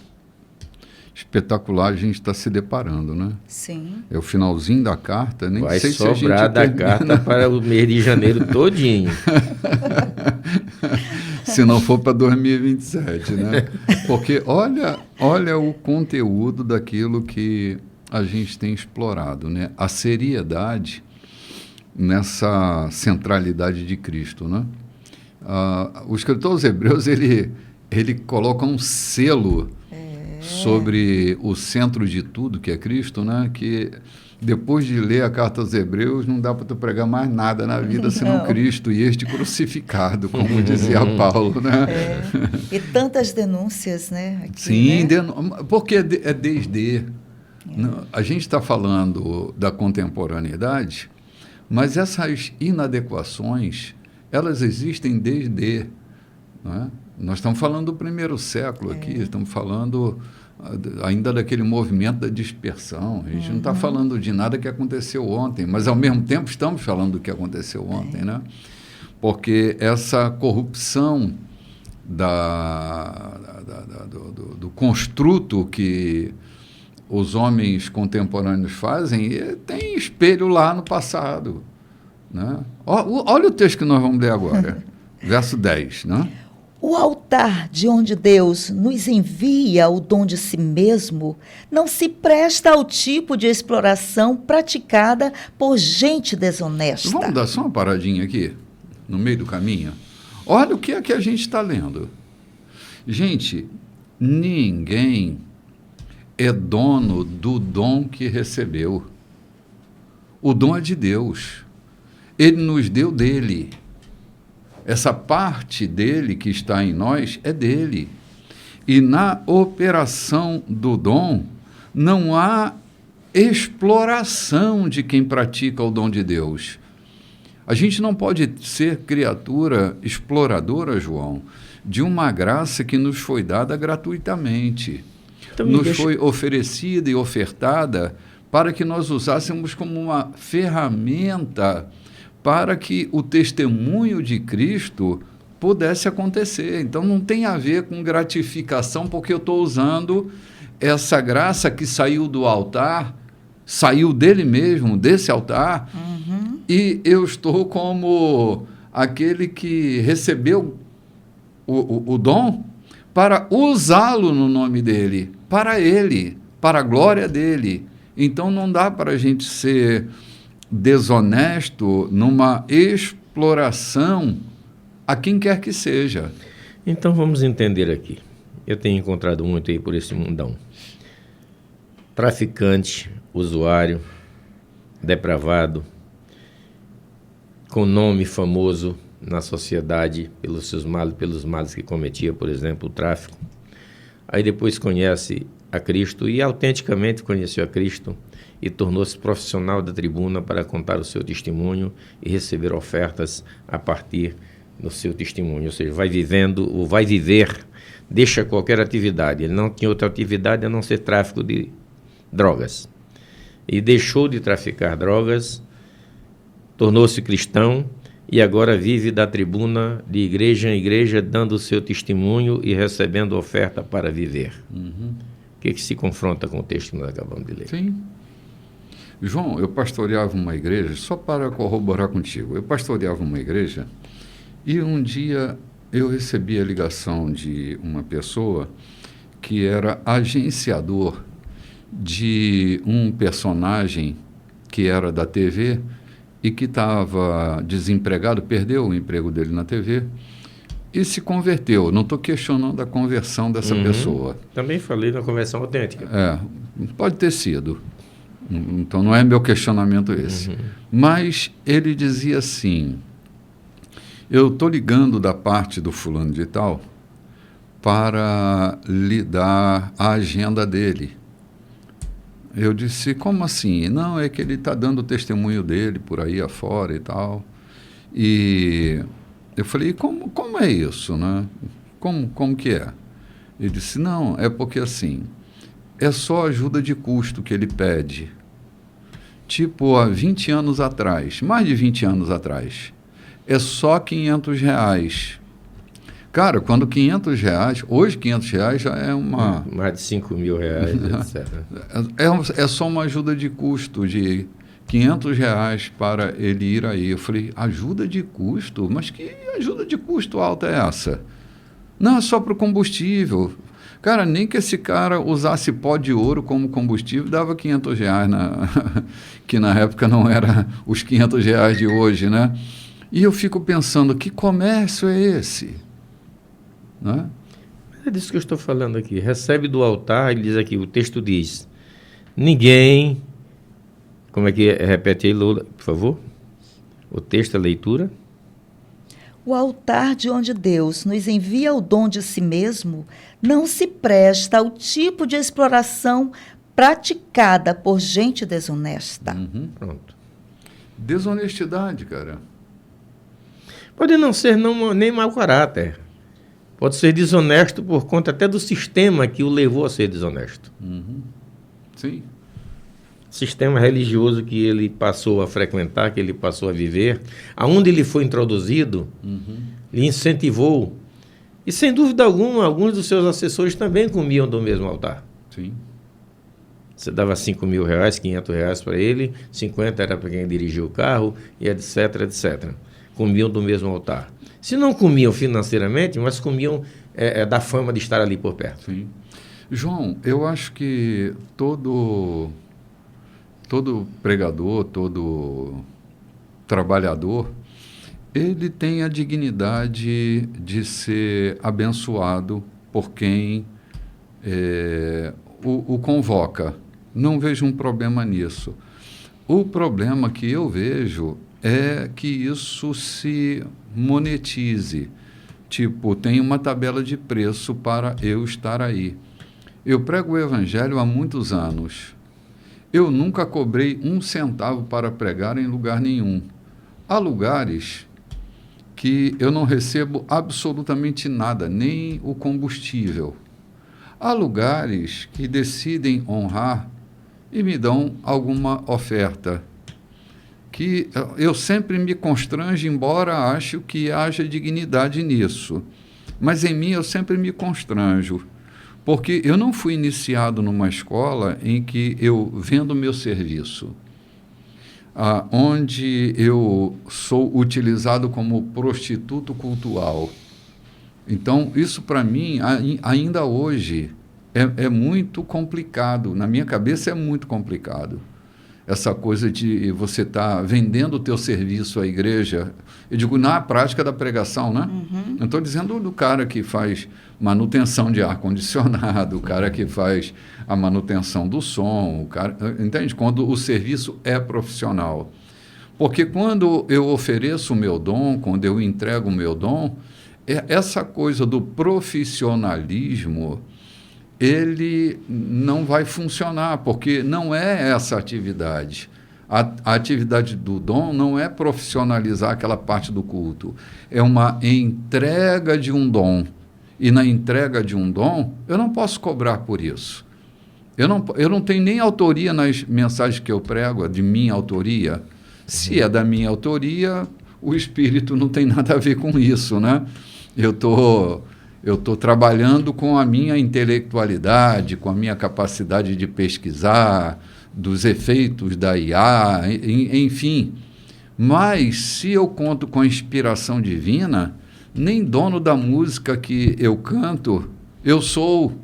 espetacular a gente está se deparando, né? Sim. É o finalzinho da carta, nem vai sei se a gente sobrar da carta para o mês de janeiro todinho. Se não for para 2027, né? Porque olha o conteúdo daquilo que a gente tem explorado, né? A seriedade nessa centralidade de Cristo, né? O escritor aos Hebreus, ele coloca um selo sobre o centro de tudo, que é Cristo, né? Que depois de ler a carta aos Hebreus, não dá para tu pregar mais nada na vida senão Cristo e este crucificado, como dizia Paulo, né? E tantas denúncias, né? Aqui, sim, né? porque é desde. A gente está falando da contemporaneidade, mas essas inadequações, elas existem desde, né? Nós estamos falando do primeiro século aqui, estamos falando ainda daquele movimento da dispersão. A gente não está falando de nada que aconteceu ontem, mas, ao mesmo tempo, estamos falando do que aconteceu ontem, né? Porque essa corrupção do construto que os homens contemporâneos fazem tem espelho lá no passado, né? Olha o texto que nós vamos ler agora, verso 10, né? O altar de onde Deus nos envia o dom de si mesmo não se presta ao tipo de exploração praticada por gente desonesta. Vamos dar só uma paradinha aqui, no meio do caminho? Olha o que é que a gente está lendo. Gente, ninguém é dono do dom que recebeu. O dom é de Deus. Ele nos deu dele. Essa parte dele que está em nós é dele. E na operação do dom, não há exploração de quem pratica o dom de Deus. A gente não pode ser criatura exploradora, João, de uma graça que nos foi dada gratuitamente. Então, nos foi oferecida e ofertada para que nós usássemos como uma ferramenta para que o testemunho de Cristo pudesse acontecer. Então, não tem a ver com gratificação, porque eu estou usando essa graça que saiu do altar, saiu dele mesmo, desse altar, e eu estou como aquele que recebeu o dom para usá-lo no nome dele, para ele, para a glória dele. Então, não dá para a gente ser desonesto numa exploração a quem quer que seja. Então, vamos entender aqui. Eu tenho encontrado muito aí por esse mundão. Traficante, usuário, depravado, com nome famoso na sociedade pelos seus males, pelos males que cometia, por exemplo, o tráfico. Aí depois conhece a Cristo e autenticamente conheceu a Cristo e tornou-se profissional da tribuna para contar o seu testemunho e receber ofertas a partir do seu testemunho. Ou seja, vai vivendo, ou vai viver, deixa qualquer atividade. Ele não tinha outra atividade a não ser tráfico de drogas. E deixou de traficar drogas, tornou-se cristão e agora vive da tribuna de igreja em igreja, dando o seu testemunho e recebendo oferta para viver. O que se confronta com o texto que nós acabamos de ler? Sim. João, eu pastoreava uma igreja, só para corroborar contigo, eu pastoreava uma igreja e um dia eu recebi a ligação de uma pessoa que era agenciador de um personagem que era da TV e que estava desempregado, perdeu o emprego dele na TV e se converteu. Não estou questionando a conversão dessa pessoa. Também falei na conversão autêntica. Pode ter sido. Então, não é meu questionamento esse. Mas ele dizia assim, eu estou ligando da parte do fulano de tal para lhe dar a agenda dele. Eu disse, como assim? Não, é que ele está dando o testemunho dele por aí afora e tal. E eu falei, como é isso, né? Como que é? Ele disse, não, é porque assim, é só ajuda de custo que ele pede. Tipo, há 20 anos atrás, mais de 20 anos atrás, é só R$500. Cara, quando R$500, hoje R$500 já é uma... Mais de R$5.000, etc. É só uma ajuda de custo de R$500 para ele ir aí. Eu falei, ajuda de custo? Mas que ajuda de custo alta é essa? Não, é só para o combustível. Cara, nem que esse cara usasse pó de ouro como combustível, dava R$500, que na época não era os R$500 de hoje, né? E eu fico pensando, que comércio é esse? Né? É disso que eu estou falando aqui. Recebe do altar, ele diz aqui, o texto diz, ninguém... Como é que é? Repete aí, Lula, por favor. O texto, a leitura. O altar de onde Deus nos envia o dom de si mesmo não se presta ao tipo de exploração praticada por gente desonesta. Pronto. Desonestidade, cara. Pode não ser nem mau caráter. Pode ser desonesto por conta até do sistema que o levou a ser desonesto. Sim. Sistema religioso que ele passou a frequentar, que ele passou a viver, aonde ele foi introduzido, lhe incentivou. E, sem dúvida alguma, alguns dos seus assessores também comiam do mesmo altar. Sim. Você dava R$5.000, R$500 para ele, 50 era para quem dirigia o carro, e etc, etc. Comiam do mesmo altar. Se não comiam financeiramente, mas comiam da fama de estar ali por perto. Sim. João, eu acho que todo pregador, todo trabalhador, ele tem a dignidade de ser abençoado por quem o convoca. Não vejo um problema nisso. O problema que eu vejo é que isso se monetize. Tipo, tem uma tabela de preço para eu estar aí. Eu prego o evangelho há muitos anos. Eu nunca cobrei um centavo para pregar em lugar nenhum. Há lugares que eu não recebo absolutamente nada, nem o combustível. Há lugares que decidem honrar e me dão alguma oferta, que eu sempre me constranjo, embora acho que haja dignidade nisso. Mas em mim eu sempre me constranjo, porque eu não fui iniciado numa escola em que eu vendo o meu serviço, onde eu sou utilizado como prostituto cultural. Então, isso para mim, ainda hoje, é muito complicado. Na minha cabeça é muito complicado. Essa coisa de você estar vendendo o teu serviço à igreja, eu digo na prática da pregação, né? Uhum. Não estou dizendo do cara que faz manutenção de ar-condicionado, o cara que faz a manutenção do som, o cara, entende? Quando o serviço é profissional. Porque quando eu ofereço o meu dom, quando eu entrego o meu dom, essa coisa do profissionalismo, ele não vai funcionar, porque não é essa atividade. A atividade do dom não é profissionalizar aquela parte do culto, é uma entrega de um dom. E na entrega de um dom, eu não posso cobrar por isso. Eu não tenho nem autoria nas mensagens que eu prego, de minha autoria. Se é da minha autoria, o Espírito não tem nada a ver com isso, né? Eu estou trabalhando com a minha intelectualidade, com a minha capacidade de pesquisar, dos efeitos da IA, enfim. Mas, se eu conto com a inspiração divina, nem dono da música que eu canto, eu sou,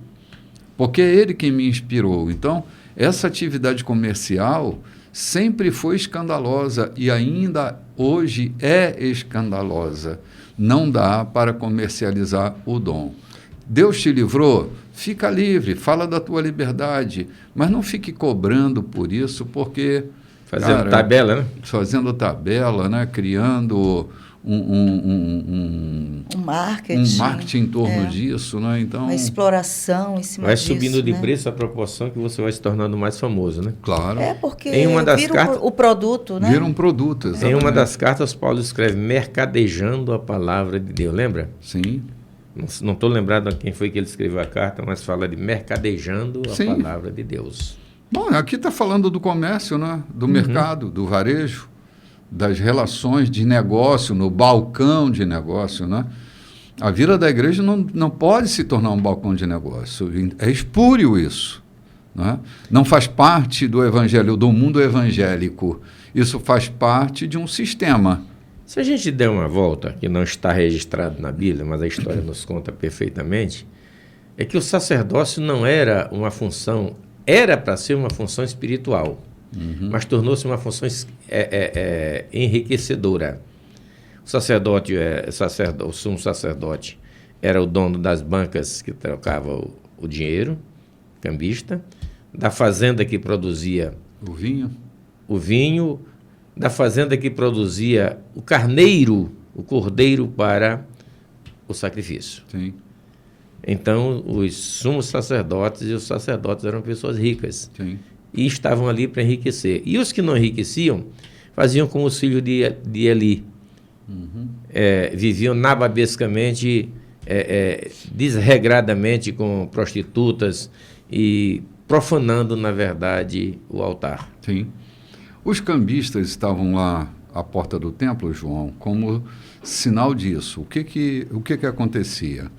porque é ele quem me inspirou. Então, essa atividade comercial sempre foi escandalosa e ainda hoje é escandalosa. Não dá para comercializar o dom. Deus te livrou? Fica livre, fala da tua liberdade, mas não fique cobrando por isso, porque... Fazendo tabela, né? Fazendo tabela, né? Criando um marketing em torno disso, né? Então, uma exploração em cima disso. Vai subindo de preço a proporção que você vai se tornando mais famoso, né? Claro. É porque em uma das cartas, o produto, né? Vira um produto, exatamente. Em uma das cartas, Paulo escreve mercadejando a palavra de Deus, lembra? Sim. Não estou lembrado a quem foi que ele escreveu a carta, mas fala de mercadejando a palavra de Deus. Bom, aqui está falando do comércio, né? Do mercado, do varejo, das relações de negócio, no balcão de negócio, né? A vida da igreja não pode se tornar um balcão de negócio. É espúrio isso, né? Não faz parte do evangelho, do mundo evangélico. Isso faz parte de um sistema. Se a gente der uma volta, que não está registrado na Bíblia, mas a história nos conta perfeitamente, é que o sacerdócio não era uma função, era para ser uma função espiritual, mas tornou-se uma função enriquecedora. O sumo sacerdote era o dono das bancas que trocava o dinheiro, cambista, da fazenda que produzia o vinho, da fazenda que produzia o carneiro, o cordeiro para o sacrifício. Sim. Então, os sumos sacerdotes e os sacerdotes eram pessoas ricas. Sim. E estavam ali para enriquecer. E os que não enriqueciam, faziam como os filhos de Eli. Viviam nababescamente, desregradamente com prostitutas e profanando, na verdade, o altar. Sim. Os cambistas estavam lá à porta do templo, João, como sinal disso. O que acontecia?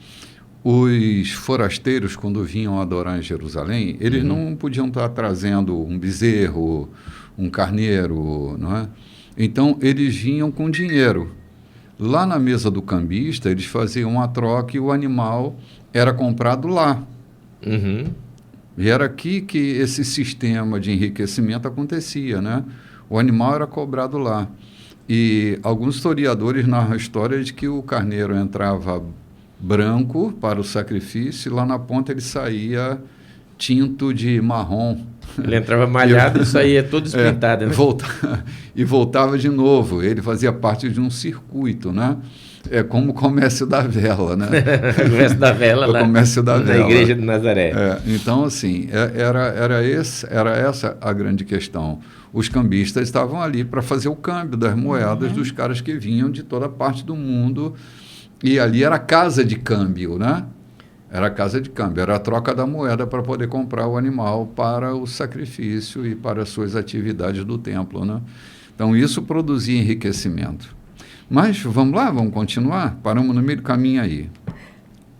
Os forasteiros, quando vinham adorar em Jerusalém, eles não podiam estar trazendo um bezerro, um carneiro, não é? Então, eles vinham com dinheiro. Lá na mesa do cambista, eles faziam uma troca e o animal era comprado lá. E era aqui que esse sistema de enriquecimento acontecia, né? O animal era cobrado lá. E alguns historiadores narram a história de que o carneiro entrava branco para o sacrifício e lá na ponta ele saía tinto de marrom. Ele entrava malhado e saía todo espintado, né? E voltava de novo. Ele fazia parte de um circuito, né? É como o comércio da vela, né? O comércio da vela lá, comércio da vela. Na igreja de Nazaré. Então, assim, era essa a grande questão. Os cambistas estavam ali para fazer o câmbio das moedas dos caras que vinham de toda parte do mundo. E ali era a casa de câmbio, né? Era a casa de câmbio, era a troca da moeda para poder comprar o animal para o sacrifício e para as suas atividades do templo, né? Então, isso produzia enriquecimento. Mas, vamos lá, vamos continuar? Paramos no meio do caminho aí.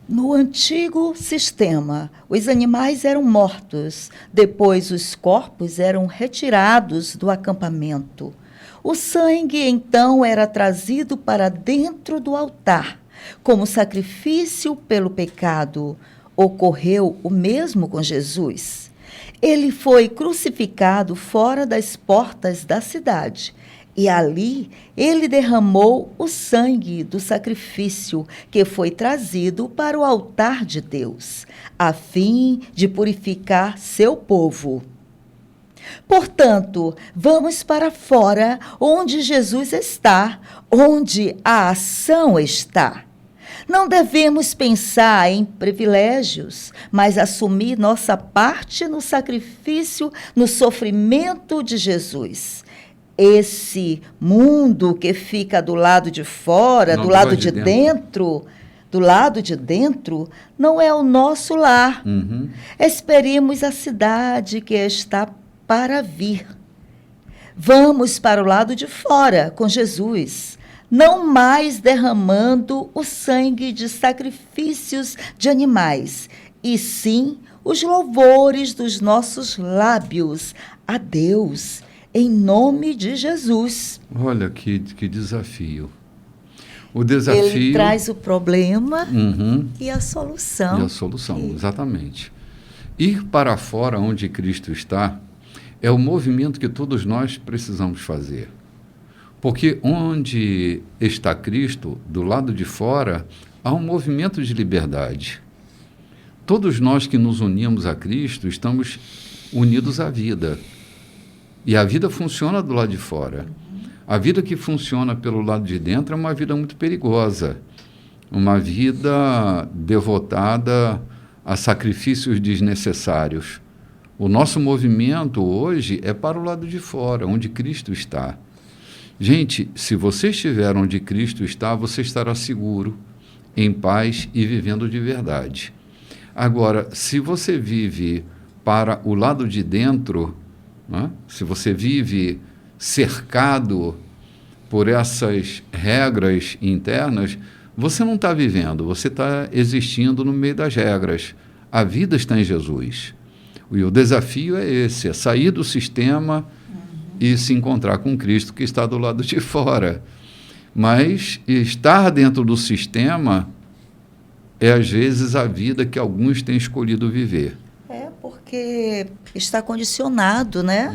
No antigo sistema, os animais eram mortos, depois os corpos eram retirados do acampamento. O sangue, então, era trazido para dentro do altar, como sacrifício pelo pecado. Ocorreu o mesmo com Jesus. Ele foi crucificado fora das portas da cidade. E ali ele derramou o sangue do sacrifício que foi trazido para o altar de Deus, a fim de purificar seu povo. Portanto, vamos para fora, onde Jesus está, onde a ação está. Não devemos pensar em privilégios, mas assumir nossa parte no sacrifício, no sofrimento de Jesus. Esse mundo que fica do lado de fora, do lado de dentro, do lado de dentro, não é o nosso lar. Esperemos a cidade que está para vir. Vamos para o lado de fora com Jesus, não mais derramando o sangue de sacrifícios de animais, e sim os louvores dos nossos lábios a Deus, em nome de Jesus. Olha que desafio. O desafio... Ele traz o problema e a solução. E a solução, exatamente. Ir para fora onde Cristo está é o movimento que todos nós precisamos fazer. Porque onde está Cristo, do lado de fora, há um movimento de liberdade. Todos nós que nos unimos a Cristo estamos unidos à vida. E a vida funciona do lado de fora. A vida que funciona pelo lado de dentro é uma vida muito perigosa. Uma vida devotada a sacrifícios desnecessários. O nosso movimento hoje é para o lado de fora, onde Cristo está. Gente, se você estiver onde Cristo está, você estará seguro, em paz e vivendo de verdade. Agora, se você vive para o lado de dentro, né? Se você vive cercado por essas regras internas, você não está vivendo, você está existindo no meio das regras. A vida está em Jesus. E o desafio é esse, é sair do sistema e se encontrar com Cristo que está do lado de fora. Mas estar dentro do sistema é, às vezes, a vida que alguns têm escolhido viver. Porque está condicionado, né?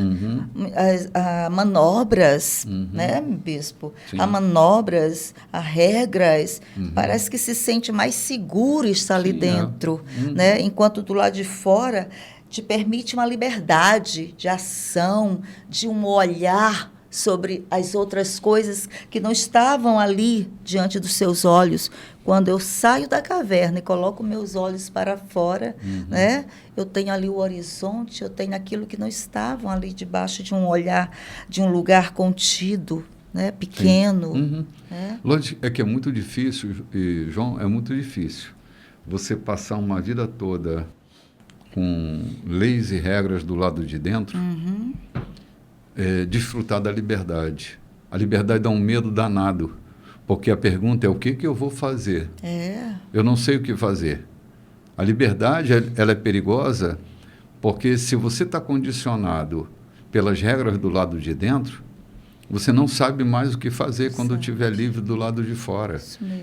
A manobras, né, bispo? Sim. A manobras, a regras. Parece que se sente mais seguro estar ali dentro, né? Enquanto do lado de fora te permite uma liberdade de ação, de um olhar sobre as outras coisas que não estavam ali diante dos seus olhos. Quando eu saio da caverna e coloco meus olhos para fora, né, eu tenho ali o horizonte, eu tenho aquilo que não estavam ali debaixo de um olhar, de um lugar contido, né, pequeno. Né? Lógico, é que é muito difícil, e, João, é muito difícil você passar uma vida toda com leis e regras do lado de dentro, desfrutar da liberdade. A liberdade dá um medo danado, porque a pergunta é o que eu vou fazer? Eu não sei o que fazer. A liberdade, ela é perigosa, porque se você está condicionado pelas regras do lado de dentro, você não sabe mais o que fazer quando estiver livre do lado de fora.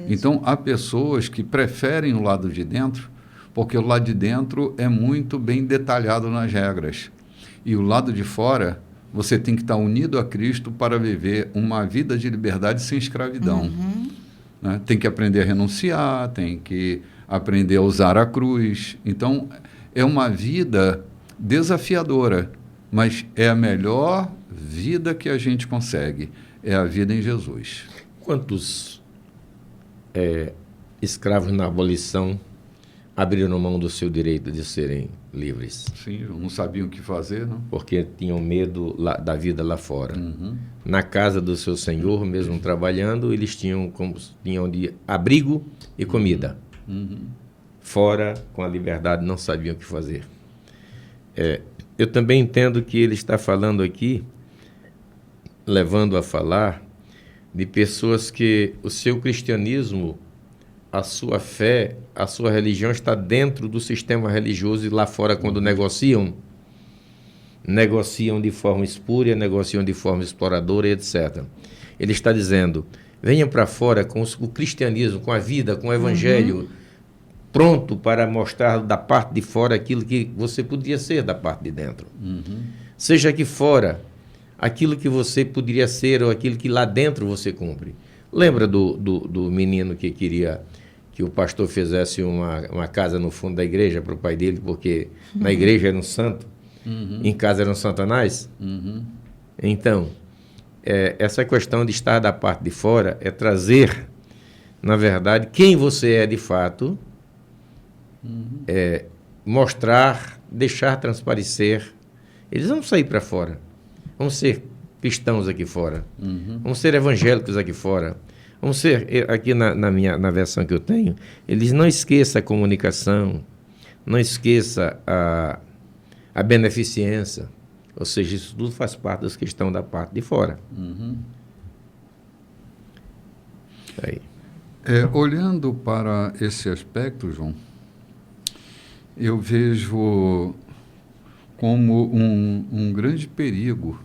Então, há pessoas que preferem o lado de dentro, porque o lado de dentro é muito bem detalhado nas regras. E o lado de fora, você tem que estar unido a Cristo para viver uma vida de liberdade sem escravidão. Né? Tem que aprender a renunciar, tem que aprender a usar a cruz. Então, é uma vida desafiadora, mas é a melhor vida que a gente consegue. É a vida em Jesus. Quantos escravos na abolição abriram mão do seu direito de serem livres? Sim, não sabiam o que fazer, não? Porque tinham medo da vida lá fora. Na casa do seu senhor, mesmo trabalhando, eles tinham de abrigo e comida. Fora, com a liberdade, não sabiam o que fazer. Eu também entendo que ele está falando aqui levando a falar de pessoas que o seu cristianismo, a sua fé, a sua religião está dentro do sistema religioso e lá fora, quando negociam de forma espúria, negociam de forma exploradora, etc. Ele está dizendo, venham para fora com o cristianismo, com a vida, com o evangelho, pronto para mostrar da parte de fora aquilo que você podia ser da parte de dentro. Seja aqui fora aquilo que você poderia ser ou aquilo que lá dentro você cumpre. Lembra do menino que queria que o pastor fizesse uma casa no fundo da igreja para o pai dele, porque na igreja era um santo, em casa era um satanás? Então, essa questão de estar da parte de fora é trazer, na verdade, quem você é de fato, mostrar, deixar transparecer. Eles vão sair para fora. Vão ser cristãos aqui fora. Vão ser evangélicos aqui fora. Vão ser, aqui na versão que eu tenho, eles não esqueçam a comunicação, não esqueça a beneficência. Ou seja, isso tudo faz parte das que estão da parte de fora. Aí. Olhando para esse aspecto, João, eu vejo como um grande perigo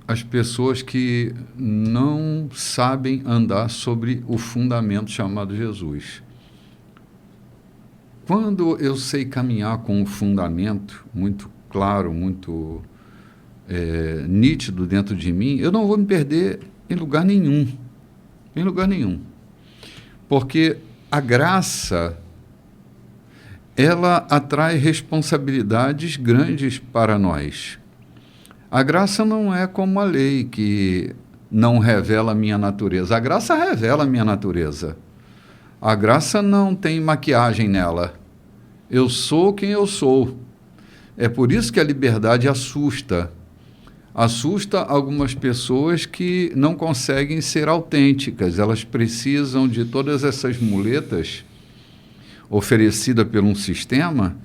as pessoas que não sabem andar sobre o fundamento chamado Jesus. Quando eu sei caminhar com um fundamento muito claro, muito nítido dentro de mim, eu não vou me perder em lugar nenhum. Em lugar nenhum. Porque a graça, ela atrai responsabilidades grandes para nós. A graça não é como a lei, que não revela a minha natureza. A graça revela a minha natureza. A graça não tem maquiagem nela. Eu sou quem eu sou. É por isso que a liberdade assusta. Assusta algumas pessoas que não conseguem ser autênticas. Elas precisam de todas essas muletas oferecidas por um sistema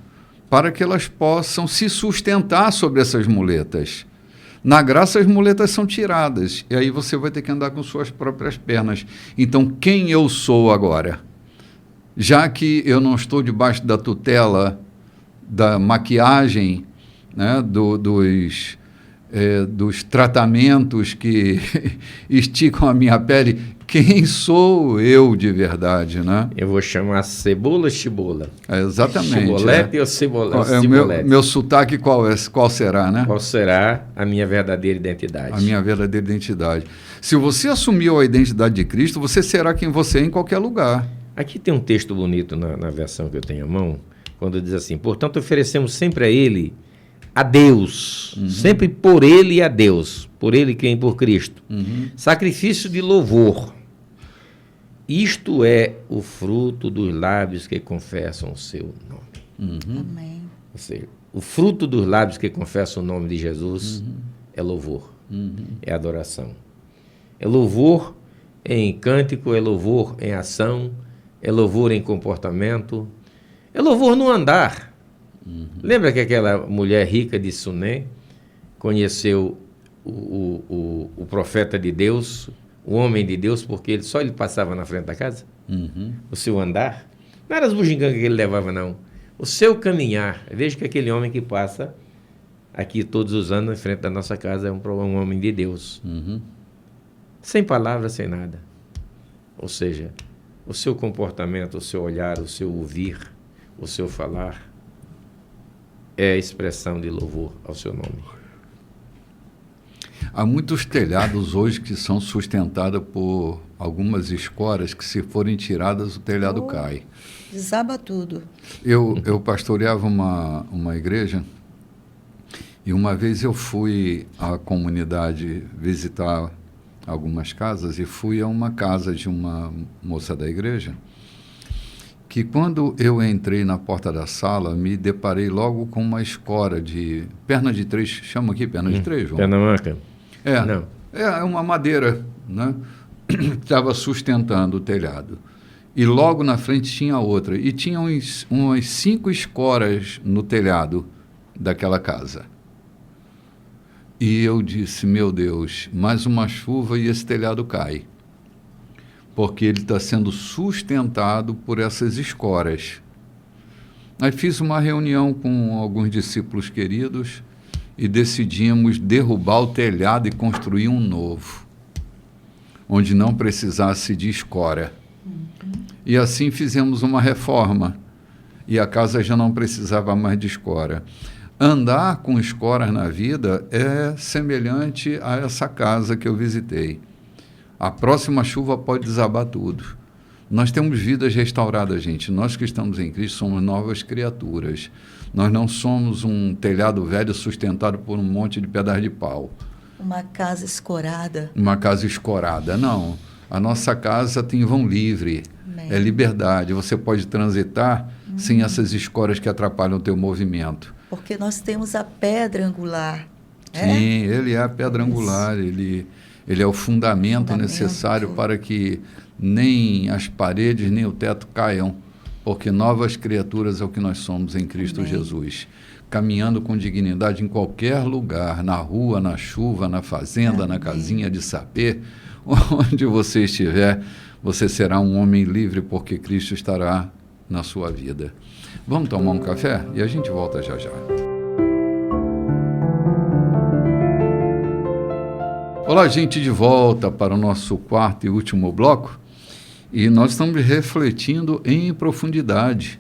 para que elas possam se sustentar sobre essas muletas. Na graça, as muletas são tiradas, e aí você vai ter que andar com suas próprias pernas. Então, quem eu sou agora? Já que eu não estou debaixo da tutela, da maquiagem, né, dos tratamentos que esticam a minha pele, quem sou eu de verdade, né? Eu vou chamar cebola chibola. Exatamente. Chibolete ou cibolete? Meu sotaque qual será, né? Qual será a minha verdadeira identidade? A minha verdadeira identidade. Se você assumiu a identidade de Cristo, você será quem você é em qualquer lugar. Aqui tem um texto bonito na versão que eu tenho à mão, quando diz assim, portanto, oferecemos sempre a Ele, a Deus, sempre por Ele e a Deus, por Ele quem? Por Cristo. Sacrifício de louvor. Isto é o fruto dos lábios que confessam o seu nome. Amém. Ou seja, o fruto dos lábios que confessam o nome de Jesus é louvor, é adoração. É louvor em cântico, é louvor em ação, é louvor em comportamento, é louvor no andar. Lembra que aquela mulher rica de Sunem conheceu o profeta de Deus, o homem de Deus, porque ele passava na frente da casa? O seu andar? Não era as bugigangas que ele levava, não. O seu caminhar. Veja que aquele homem que passa aqui todos os anos na frente da nossa casa é um homem de Deus. Sem palavras, sem nada. Ou seja, o seu comportamento, o seu olhar, o seu ouvir, o seu falar é a expressão de louvor ao seu nome. Há muitos telhados hoje que são sustentados por algumas escoras que, se forem tiradas, o telhado cai. Desaba tudo. Eu pastoreava uma igreja e uma vez eu fui à comunidade visitar algumas casas e fui a uma casa de uma moça da igreja que, quando eu entrei na porta da sala, me deparei logo com uma escora de perna de três, chama aqui perna de três, João? Perna manca? Não. É uma madeira, né? Que estava sustentando o telhado. E logo na frente tinha outra. E tinha umas 5 escoras no telhado daquela casa. E eu disse, meu Deus, mais uma chuva e esse telhado cai. Porque ele está sendo sustentado por essas escoras. Aí fiz uma reunião com alguns discípulos queridos e decidimos derrubar o telhado e construir um novo, onde não precisasse de escora. E assim fizemos uma reforma e a casa já não precisava mais de escora. Andar com escoras na vida é semelhante a essa casa que eu visitei. A próxima chuva pode desabar tudo. Nós temos vidas restauradas, gente. Nós que estamos em Cristo somos novas criaturas. Nós não somos um telhado velho sustentado por um monte de pedaços de pau. Uma casa escorada. Uma casa escorada, não. A nossa casa tem vão livre. Amém. É liberdade. Você pode transitar sem essas escoras que atrapalham o teu movimento. Porque nós temos a pedra angular. Sim, ele é a pedra angular, ele é o fundamento necessário para que nem as paredes nem o teto caiam, porque novas criaturas é o que nós somos em Cristo Amém. Jesus. Caminhando com dignidade em qualquer lugar, na rua, na chuva, na fazenda, Amém. na casinha de sapê, onde você estiver, você será um homem livre, porque Cristo estará na sua vida. Vamos tomar um café e a gente volta já já. Olá, gente, de volta para o nosso quarto e último bloco. E nós estamos refletindo em profundidade.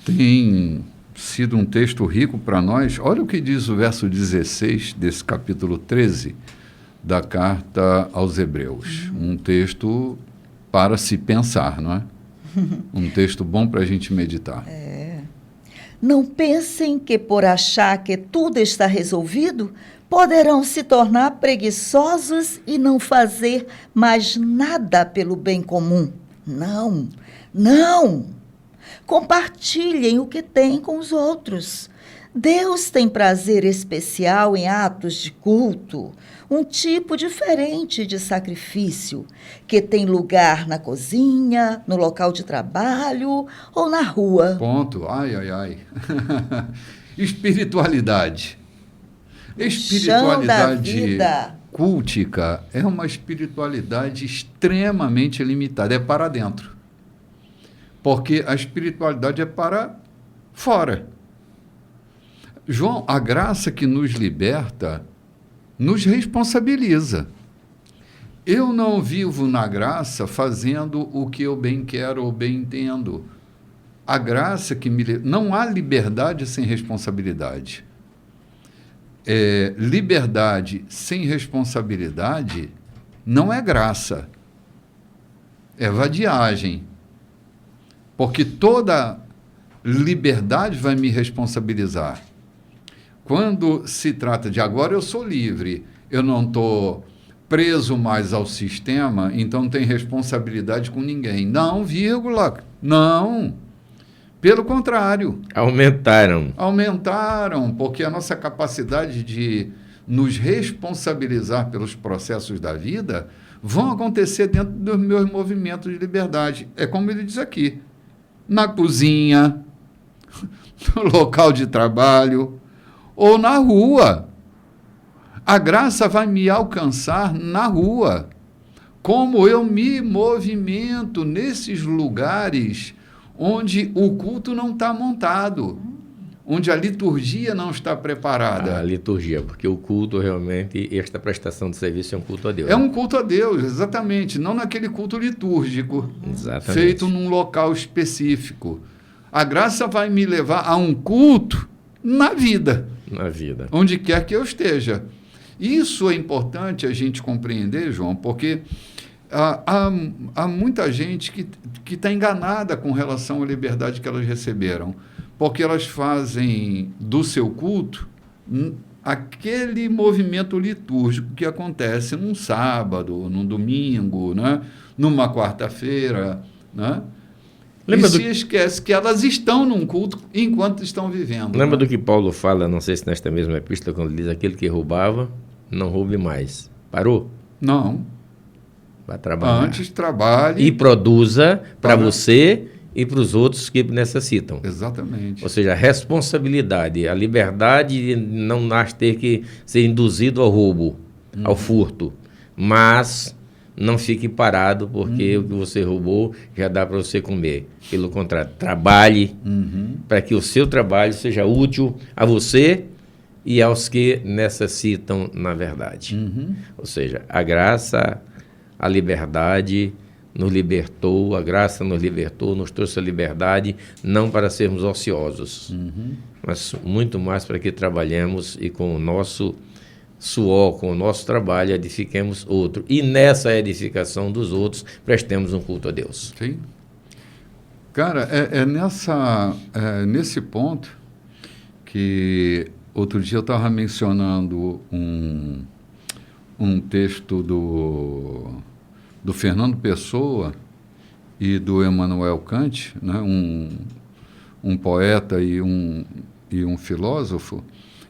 Tem sido um texto rico para nós. Olha o que diz o verso 16 desse capítulo 13 da carta aos Hebreus. Um texto para se pensar, não é? Um texto bom para a gente meditar. Não pensem que por achar que tudo está resolvido, poderão se tornar preguiçosos e não fazer mais nada pelo bem comum. Não, não. Compartilhem o que têm com os outros. Deus tem prazer especial em atos de culto, um tipo diferente de sacrifício, que tem lugar na cozinha, no local de trabalho ou na rua. Ponto. Ai, ai, ai. Espiritualidade. Espiritualidade cultica é uma espiritualidade extremamente limitada, é para dentro. Porque a espiritualidade é para fora. João, a graça que nos liberta nos responsabiliza. Eu não vivo na graça fazendo o que eu bem quero ou bem entendo. A graça que me... Não há liberdade sem responsabilidade. Liberdade sem responsabilidade não é graça. É vadiagem. Porque toda liberdade vai me responsabilizar. Quando se trata de agora eu sou livre, eu não estou preso mais ao sistema, então não tenho responsabilidade com ninguém. Não, vírgula, não. Pelo contrário. Aumentaram, porque a nossa capacidade de nos responsabilizar pelos processos da vida vão acontecer dentro dos meus movimentos de liberdade. É como ele diz aqui, na cozinha, no local de trabalho, ou na rua. A graça vai me alcançar na rua. Como eu me movimento nesses lugares onde o culto não está montado, onde a liturgia não está preparada. A liturgia, porque o culto realmente, esta prestação de serviço é um culto a Deus. É um culto a Deus, exatamente. Não naquele culto litúrgico, exatamente, feito num local específico. A graça vai me levar a um culto na vida. Na vida. Onde quer que eu esteja. Isso é importante a gente compreender, João, porque há muita gente que está enganada com relação à liberdade que elas receberam, porque elas fazem do seu culto aquele movimento litúrgico que acontece num sábado, num domingo, né? Numa quarta-feira, né? Se esquece que elas estão num culto enquanto estão vivendo. Lembra do que Paulo fala, não sei se nesta mesma epístola, quando ele diz: aquele que roubava, não roube mais. Parou? Não. Vai trabalhar. Antes trabalhe. E produza para você e para os outros que necessitam. Exatamente. Ou seja, a responsabilidade, a liberdade de não mais ter que ser induzido ao roubo, ao furto, mas não fique parado porque o que você roubou já dá para você comer. Pelo contrário, trabalhe para que o seu trabalho seja útil a você e aos que necessitam na verdade. Ou seja, a graça, a liberdade nos libertou, a graça nos libertou, nos trouxe a liberdade, não para sermos ociosos, mas muito mais para que trabalhemos e com o nosso suor, com o nosso trabalho, edifiquemos outro. E nessa edificação dos outros, prestemos um culto a Deus. Sim. Cara, nesse ponto que outro dia eu estava mencionando um texto do Fernando Pessoa e do Immanuel Kant, né? um poeta e um filósofo,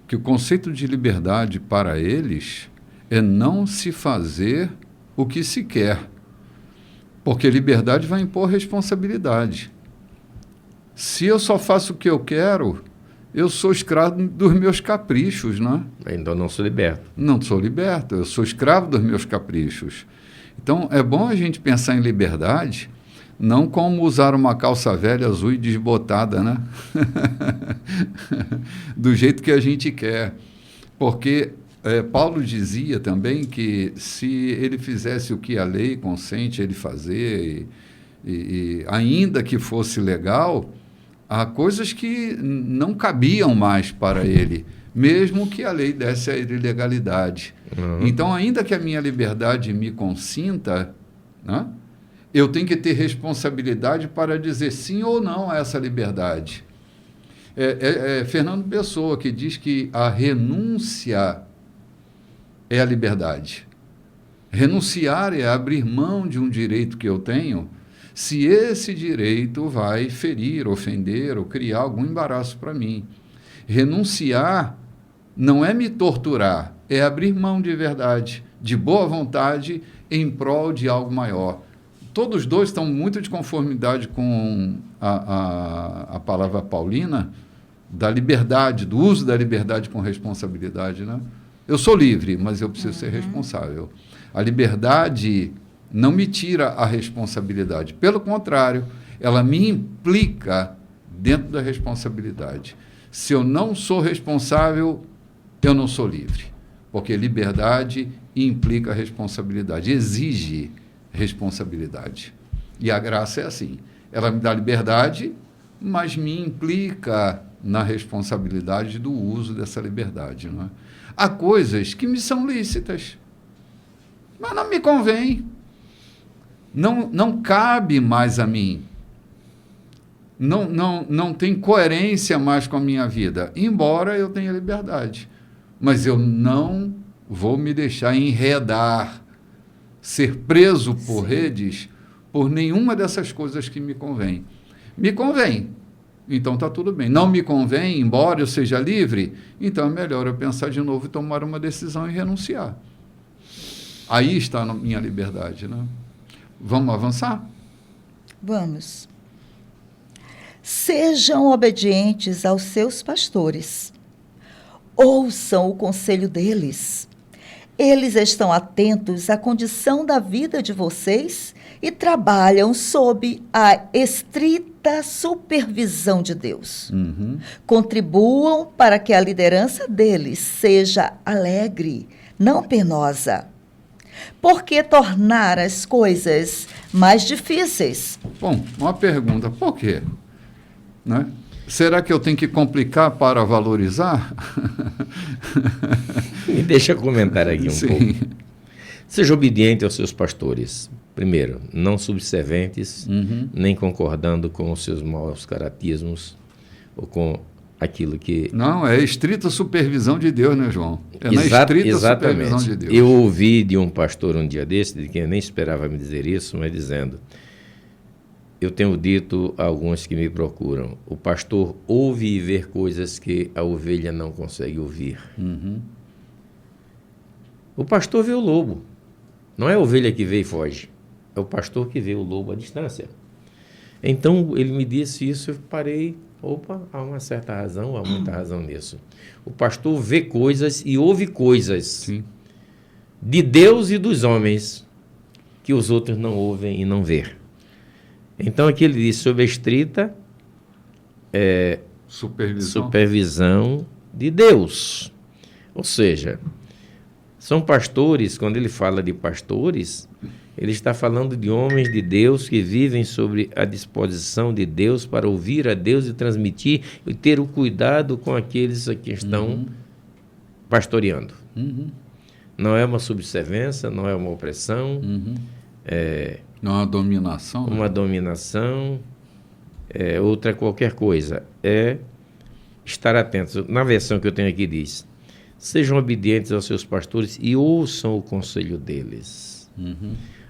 que o conceito de liberdade para eles é não se fazer o que se quer, porque liberdade vai impor responsabilidade. Se eu só faço o que eu quero, eu sou escravo dos meus caprichos, né? Então não sou liberto. Não sou liberto, eu sou escravo dos meus caprichos. Então, é bom a gente pensar em liberdade, não como usar uma calça velha azul e desbotada, né? Do jeito que a gente quer. Porque Paulo dizia também que se ele fizesse o que a lei consente ele fazer, e ainda que fosse legal, há coisas que não cabiam mais para ele, mesmo que a lei desse a ele legalidade. Então, ainda que a minha liberdade me consinta, né, eu tenho que ter responsabilidade para dizer sim ou não a essa liberdade. Fernando Pessoa que diz que a renúncia é a liberdade. Renunciar é abrir mão de um direito que eu tenho, se esse direito vai ferir, ofender ou criar algum embaraço para mim. Renunciar não é me torturar, é abrir mão de verdade, de boa vontade, em prol de algo maior. Todos os dois estão muito de conformidade com a palavra paulina da liberdade, do uso da liberdade com responsabilidade, né? Eu sou livre, mas eu preciso ser responsável. A liberdade não me tira a responsabilidade. Pelo contrário, ela me implica dentro da responsabilidade. Se eu não sou responsável, eu não sou livre. Porque liberdade implica responsabilidade, exige responsabilidade. E a graça é assim. Ela me dá liberdade, mas me implica na responsabilidade do uso dessa liberdade. Não é? Há coisas que me são lícitas, mas não me convém. Não cabe mais a mim. Não tem coerência mais com a minha vida, embora eu tenha liberdade. Mas eu não vou me deixar enredar, ser preso por redes, por nenhuma dessas coisas que me convém. Me convém, então está tudo bem. Não me convém, embora eu seja livre, então é melhor eu pensar de novo e tomar uma decisão e renunciar. Aí está a minha liberdade, né? Vamos avançar? Vamos. Sejam obedientes aos seus pastores. Ouçam o conselho deles. Eles estão atentos à condição da vida de vocês e trabalham sob a estrita supervisão de Deus. Contribuam para que a liderança deles seja alegre, não penosa. Por que tornar as coisas mais difíceis? Bom, uma pergunta, por quê? Né? Será que eu tenho que complicar para valorizar? Me deixa comentar aqui um pouco. Seja obediente aos seus pastores. Primeiro, não subserventes, nem concordando com os seus maus caratismos ou com aquilo que... Não, é estrita supervisão de Deus, né, João? É na estrita supervisão de Deus. Eu ouvi de um pastor um dia desse, de quem eu nem esperava me dizer isso, mas dizendo... Eu tenho dito a alguns que me procuram, o pastor ouve e vê coisas que a ovelha não consegue ouvir. O pastor vê o lobo. Não é a ovelha que vê e foge. É o pastor que vê o lobo à distância. Então, ele me disse isso, eu parei, opa, há uma certa razão, há muita razão nisso. O pastor vê coisas e ouve coisas Sim. de Deus e dos homens que os outros não ouvem e não vê. Então, aqui ele diz sobre a estrita supervisão de Deus. Ou seja, são pastores, quando ele fala de pastores, ele está falando de homens de Deus que vivem sobre a disposição de Deus para ouvir a Deus e transmitir e ter o cuidado com aqueles que estão pastoreando. Não é uma subserviência, não é uma opressão, Não é uma dominação. Uma dominação, outra qualquer coisa. É estar atentos. Na versão que eu tenho aqui diz: sejam obedientes aos seus pastores e ouçam o conselho deles.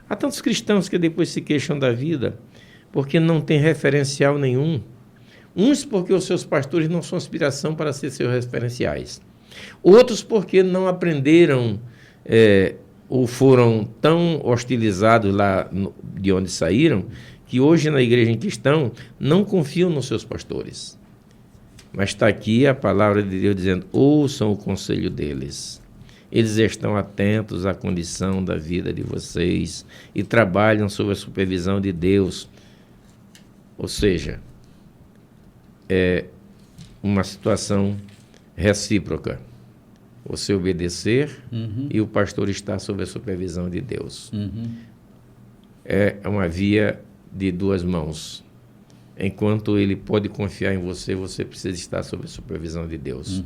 Há tantos cristãos que depois se queixam da vida porque não tem referencial nenhum. Uns porque os seus pastores não são inspiração para ser seus referenciais. Outros porque não aprenderam ou foram tão hostilizados lá de onde saíram que hoje na igreja em que estão não confiam nos seus pastores. Mas está aqui a palavra de Deus dizendo: ouçam o conselho deles. Eles estão atentos à condição da vida de vocês e trabalham sob a supervisão de Deus. Ou seja, é uma situação recíproca. Você obedecer e o pastor está sob a supervisão de Deus. É uma via de duas mãos. Enquanto ele pode confiar em você, você precisa estar sob a supervisão de Deus.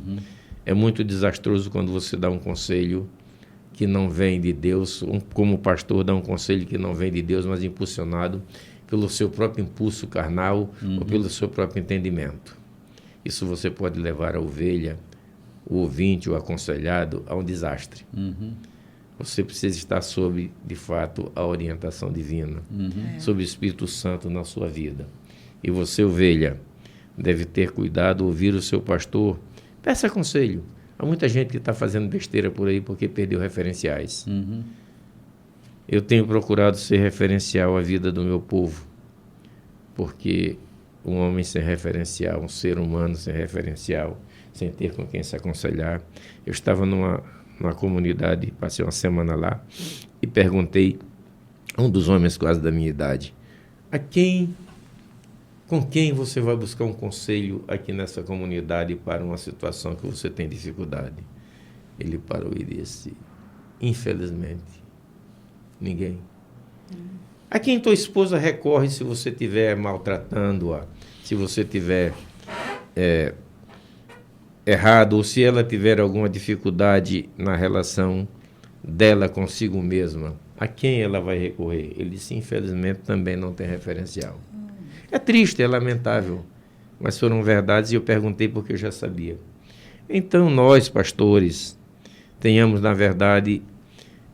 É muito desastroso quando você dá um conselho que não vem de Deus, como o pastor dá um conselho que não vem de Deus, mas impulsionado pelo seu próprio impulso carnal ou pelo seu próprio entendimento. Isso você pode levar a ovelha, o ouvinte, o aconselhado, a um desastre. Você precisa estar sob, de fato, a orientação divina, sob o Espírito Santo na sua vida. E você, ovelha, deve ter cuidado, ouvir o seu pastor. Peça conselho. Há muita gente que está fazendo besteira por aí porque perdeu referenciais. Eu tenho procurado ser referencial à vida do meu povo, porque um homem sem referencial, um ser humano sem referencial, sem ter com quem se aconselhar. Eu estava numa comunidade, passei uma semana lá, e perguntei a um dos homens quase da minha idade: com quem você vai buscar um conselho aqui nessa comunidade para uma situação que você tem dificuldade? Ele parou e disse: infelizmente, ninguém. A quem tua esposa recorre se você estiver maltratando-a, se você estiver errado, ou se ela tiver alguma dificuldade na relação dela consigo mesma? A quem ela vai recorrer? Ele disse: infelizmente, também não tem referencial. É triste, é lamentável, mas foram verdades e eu perguntei porque eu já sabia. Então, nós, pastores, tenhamos, na verdade,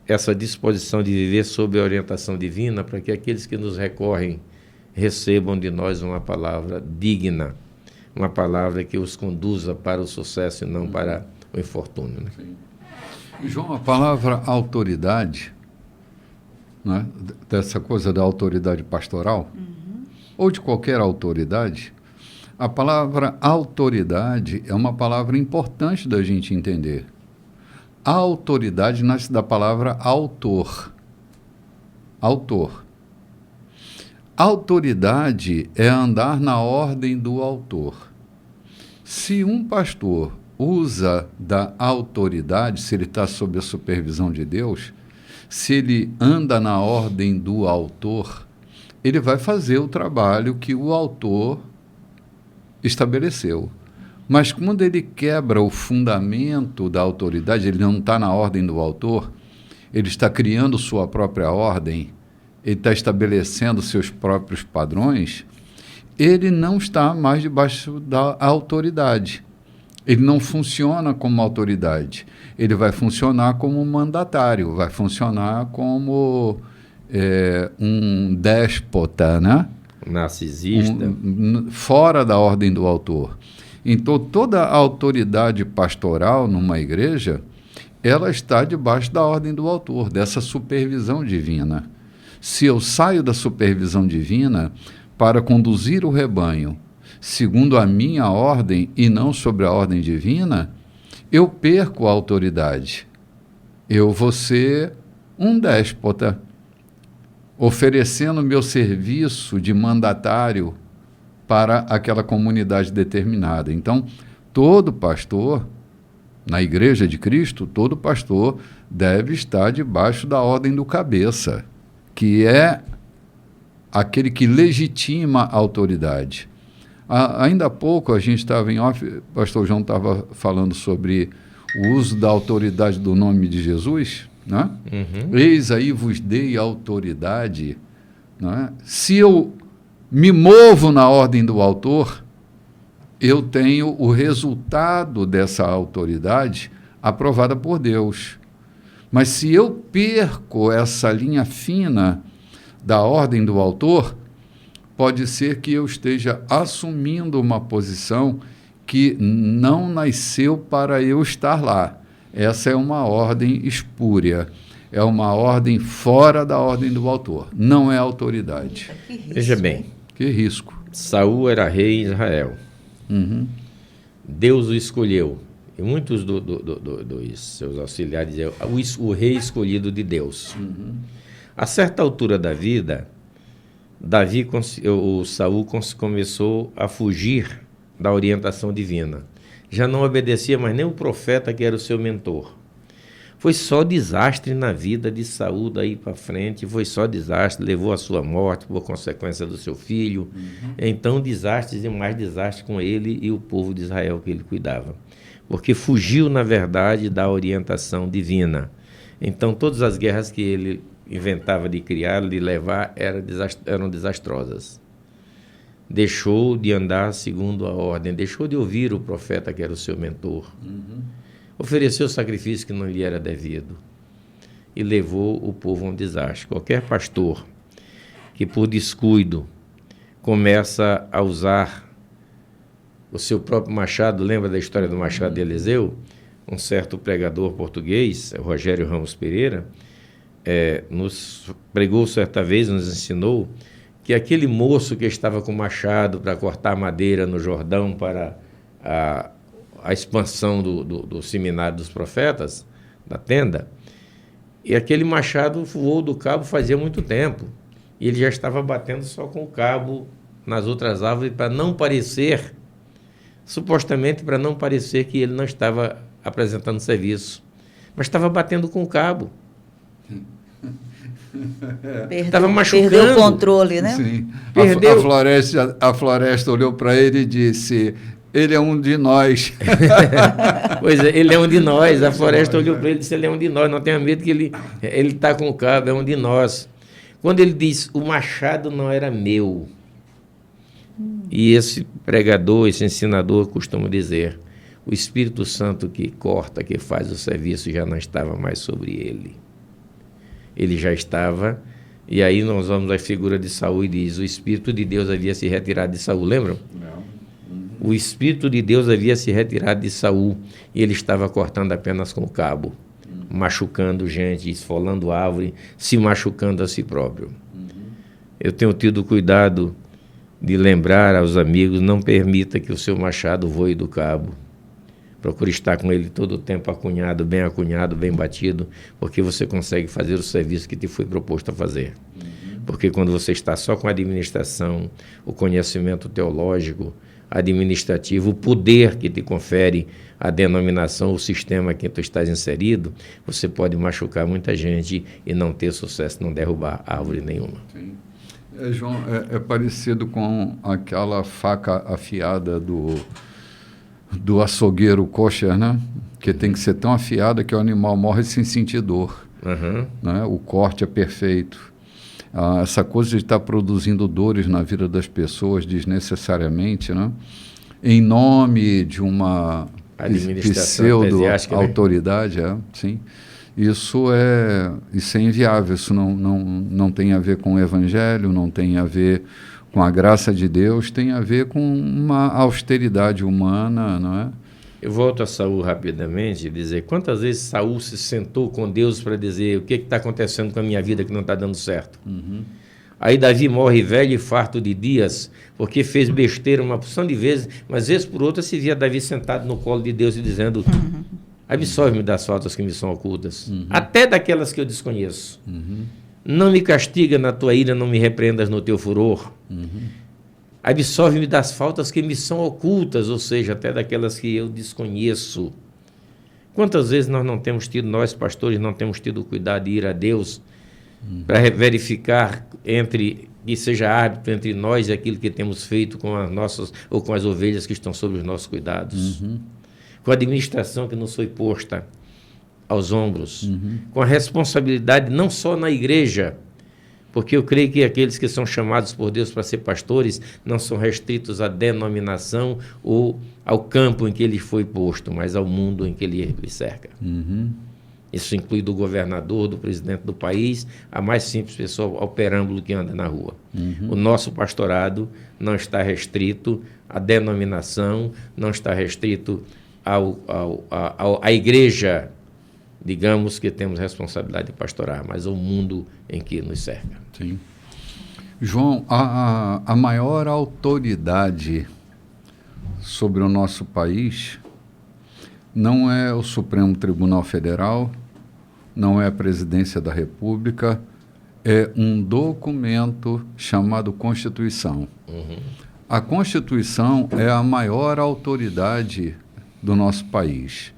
essa disposição de viver sob a orientação divina para que aqueles que nos recorrem recebam de nós uma palavra digna, uma palavra que os conduza para o sucesso e não para o infortúnio. Né? João, a palavra autoridade, né, dessa coisa da autoridade pastoral, ou de qualquer autoridade, a palavra autoridade é uma palavra importante da gente entender. A autoridade nasce da palavra autor. Autor. Autoridade é andar na ordem do autor. Se um pastor usa da autoridade, se ele está sob a supervisão de Deus, se ele anda na ordem do autor, ele vai fazer o trabalho que o autor estabeleceu. Mas quando ele quebra o fundamento da autoridade, ele não está na ordem do autor, ele está criando sua própria ordem, ele está estabelecendo seus próprios padrões, ele não está mais debaixo da autoridade. Ele não funciona como autoridade. Ele vai funcionar como um mandatário, vai funcionar como um déspota, né? Narcisista. Fora da ordem do autor. Então, toda a autoridade pastoral numa igreja, ela está debaixo da ordem do autor, dessa supervisão divina. Se eu saio da supervisão divina, para conduzir o rebanho segundo a minha ordem e não sobre a ordem divina, eu perco a autoridade. Eu vou ser um déspota, oferecendo meu serviço de mandatário para aquela comunidade determinada. Então, todo pastor, na Igreja de Cristo, todo pastor deve estar debaixo da ordem do cabeça, que é aquele que legitima a autoridade. Ainda há pouco a gente estava em off, o pastor João estava falando sobre o uso da autoridade do nome de Jesus, né? Uhum. Eis aí vos dei autoridade, né? Se eu me movo na ordem do autor, eu tenho o resultado dessa autoridade aprovada por Deus. Mas se eu perco essa linha fina da ordem do autor, pode ser que eu esteja assumindo uma posição que não nasceu para eu estar lá. Essa é uma ordem espúria, é uma ordem fora da ordem do autor, não é autoridade. Veja bem. Que risco. Saul era rei em Israel. Uhum. Deus o escolheu. E muitos dos seus auxiliares diziam, o rei escolhido de Deus. Uhum. A certa altura da vida, Saul começou a fugir da orientação divina. Já não obedecia mais nem o profeta que era o seu mentor. Foi só desastre na vida de Saul daí para frente, foi só desastre, levou à sua morte por consequência do seu filho. Uhum. Então, desastres e mais desastres com ele e o povo de Israel que ele cuidava. Porque fugiu, na verdade, da orientação divina. Então, todas as guerras que ele inventava de criar, de levar, eram desastrosas. Deixou de andar segundo a ordem, deixou de ouvir o profeta que era o seu mentor. Uhum. Ofereceu sacrifício que não lhe era devido e levou o povo a um desastre. Qualquer pastor que, por descuido, começa a usar o seu próprio machado, lembra da história do machado de Eliseu? Um certo pregador português, Rogério Ramos Pereira, nos pregou certa vez, nos ensinou que aquele moço que estava com machado para cortar madeira no Jordão para a expansão do seminário dos profetas, da tenda, e aquele machado voou do cabo fazia muito tempo, e ele já estava batendo só com o cabo nas outras árvores para não parecer, supostamente para não parecer que ele não estava apresentando serviço, mas estava batendo com o cabo. Estava machucando. Perdeu o controle, né? Sim. Perdeu. A floresta olhou para ele e disse, ele é um de nós. Pois é, ele é um de nós. A floresta olhou para ele e disse, ele é um de nós. Não tenha medo que ele está com o cabo, é um de nós. Quando ele diz, o machado não era meu. E esse pregador, esse ensinador costuma dizer, o Espírito Santo que corta, que faz o serviço, já não estava mais sobre ele. Ele já estava, e aí nós vamos à figura de Saul e diz, o Espírito de Deus havia se retirado de Saul, lembram? Não. O Espírito de Deus havia se retirado de Saul, e ele estava cortando apenas com o cabo, machucando gente, esfolando árvore, se machucando a si próprio. Eu tenho tido cuidado de lembrar aos amigos, não permita que o seu machado voe do cabo. Procure estar com ele todo o tempo acunhado, bem batido, porque você consegue fazer o serviço que te foi proposto a fazer. Porque quando você está só com a administração, o conhecimento teológico, administrativo, o poder que te confere a denominação, o sistema que tu estás inserido, você pode machucar muita gente e não ter sucesso, não derrubar árvore nenhuma. Sim. João, é parecido com aquela faca afiada do açougueiro kosher, né? Que tem que ser tão afiada que o animal morre sem sentir dor. Uhum. Né? O corte é perfeito. Essa coisa de estar produzindo dores na vida das pessoas desnecessariamente, né? Em nome de uma pseudo-autoridade, sim. Isso é inviável, isso não tem a ver com o Evangelho, não tem a ver com a graça de Deus, tem a ver com uma austeridade humana, não é? Eu volto a Saul rapidamente e dizer, quantas vezes Saul se sentou com Deus para dizer o que está acontecendo com a minha vida que não está dando certo? Uhum. Aí Davi morre velho e farto de dias, porque fez besteira uma porção de vezes, mas vez por outra se via Davi sentado no colo de Deus e dizendo: absolve-me das faltas que me são ocultas, até daquelas que eu desconheço. Não me castiga na tua ira, não me repreendas no teu furor. Absolve-me das faltas que me são ocultas, ou seja, até daquelas que eu desconheço. Quantas vezes nós pastores, não temos tido o cuidado de ir a Deus para verificar que seja árbitro entre nós e aquilo que temos feito com as nossas, ou com as ovelhas que estão sob os nossos cuidados, com a administração que nos foi posta aos ombros, com a responsabilidade não só na igreja, porque eu creio que aqueles que são chamados por Deus para ser pastores não são restritos à denominação ou ao campo em que ele foi posto, mas ao mundo em que ele cerca. Isso inclui do governador, do presidente do país, a mais simples pessoa ao perâmbulo que anda na rua. O nosso pastorado não está restrito à denominação, não está restrito à igreja, digamos, que temos responsabilidade de pastorar, mas ao mundo em que nos cerca. Sim. João, a maior autoridade sobre o nosso país não é o Supremo Tribunal Federal, não é a Presidência da República, é um documento chamado Constituição. A Constituição é a maior autoridade do nosso país.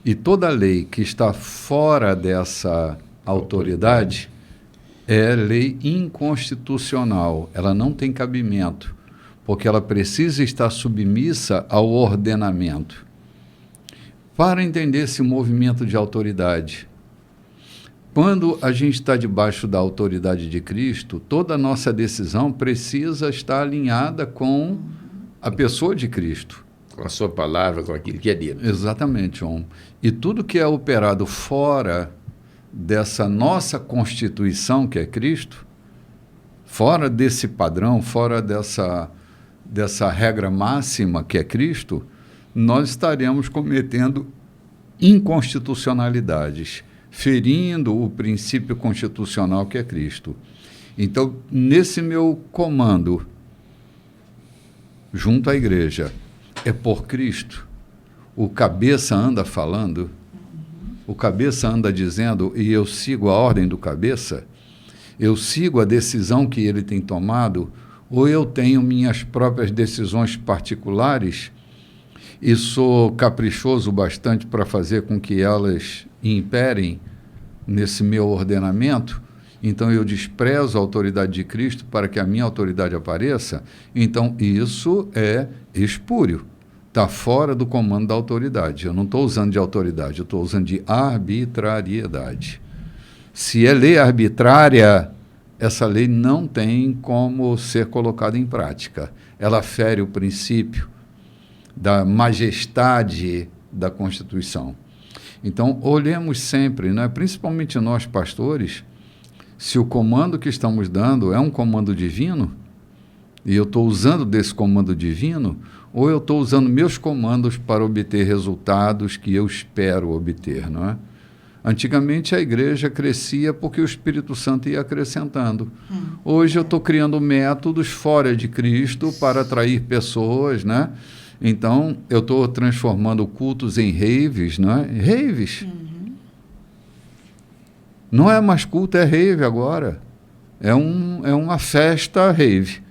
E toda lei que está fora dessa autoridade é lei inconstitucional. Ela não tem cabimento, porque ela precisa estar submissa ao ordenamento. Para entender esse movimento de autoridade, quando a gente está debaixo da autoridade de Cristo, toda a nossa decisão precisa estar alinhada com a pessoa de Cristo. Com a sua palavra, com aquilo que é dito. Exatamente, João. E tudo que é operado fora dessa nossa Constituição, que é Cristo, fora desse padrão, fora dessa regra máxima, que é Cristo, nós estaremos cometendo inconstitucionalidades, ferindo o princípio constitucional que é Cristo. Então, nesse meu comando, junto à igreja, é por Cristo, o cabeça anda falando, o cabeça anda dizendo, e eu sigo a ordem do cabeça, eu sigo a decisão que ele tem tomado, ou eu tenho minhas próprias decisões particulares e sou caprichoso bastante para fazer com que elas imperem nesse meu ordenamento, então eu desprezo a autoridade de Cristo para que a minha autoridade apareça, então isso é espúrio, está fora do comando da autoridade. Eu não estou usando de autoridade, eu estou usando de arbitrariedade. Se é lei arbitrária, essa lei não tem como ser colocada em prática. Ela fere o princípio da majestade da Constituição. Então, olhemos sempre, né, principalmente nós pastores, se o comando que estamos dando é um comando divino, e eu estou usando desse comando divino, ou eu estou usando meus comandos para obter resultados que eu espero obter, não é? Antigamente a igreja crescia porque o Espírito Santo ia acrescentando. Hoje eu estou criando métodos fora de Cristo para atrair pessoas, né? Então eu estou transformando cultos em raves, não é? Raves. Não é mais culto, é rave agora. É uma festa rave,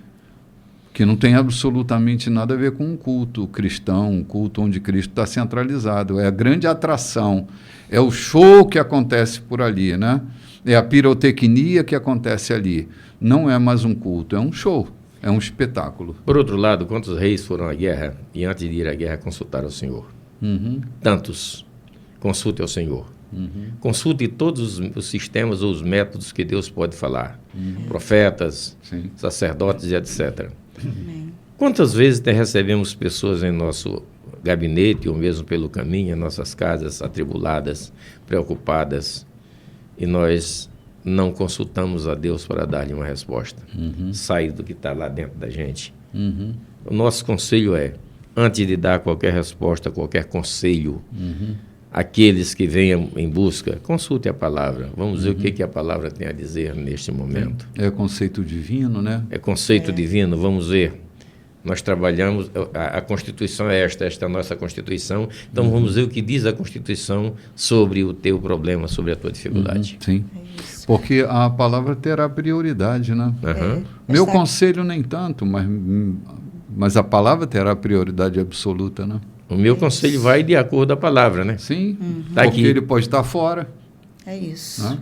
que não tem absolutamente nada a ver com um culto cristão, um culto onde Cristo está centralizado. É a grande atração, é o show que acontece por ali, né? É a pirotecnia que acontece ali. Não é mais um culto, é um show, é um espetáculo. Por outro lado, quantos reis foram à guerra e antes de ir à guerra consultaram o Senhor? Tantos. Consulte ao Senhor. Consulte todos os sistemas ou os métodos que Deus pode falar. Profetas, Sim. sacerdotes e etc. Quantas vezes recebemos pessoas em nosso gabinete ou mesmo pelo caminho, em nossas casas, atribuladas, preocupadas, e nós não consultamos a Deus para dar-lhe uma resposta, sair do que está lá dentro da gente. O nosso conselho é, antes de dar qualquer resposta, qualquer conselho, aqueles que venham em busca, consulte a palavra. Vamos ver o que a palavra tem a dizer neste momento. É conceito divino, né? É conceito divino, vamos ver. Nós trabalhamos, a Constituição é esta é a nossa Constituição, então vamos ver o que diz a Constituição sobre o teu problema, sobre a tua dificuldade. Sim, porque a palavra terá prioridade, né? Meu conselho nem tanto, mas a palavra terá prioridade absoluta, né? O meu conselho vai de acordo com a palavra, né? Sim, Tá porque aqui. ele pode estar fora. É isso. Né?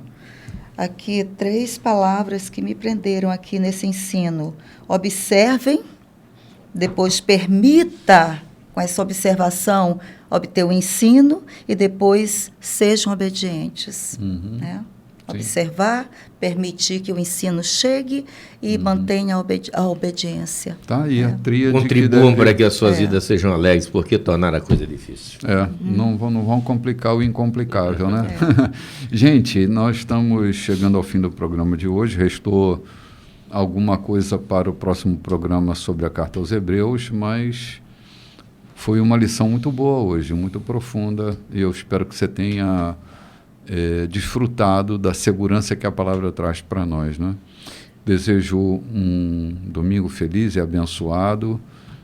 Aqui, 3 palavras que me prenderam aqui nesse ensino. Observem, depois permita, com essa observação, obter o ensino e depois sejam obedientes. Né? Observar, permitir que o ensino chegue e mantenha a obediência. Tá aí a tríade. Contribuam para que as suas vidas sejam alegres, porque tornar a coisa difícil. Não vão complicar o incomplicável, né? Gente, nós estamos chegando ao fim do programa de hoje. Restou alguma coisa para o próximo programa sobre a Carta aos Hebreus, mas foi uma lição muito boa hoje, muito profunda, e eu espero que você tenha desfrutado da segurança que a palavra traz para nós, né? Desejo um domingo feliz e abençoado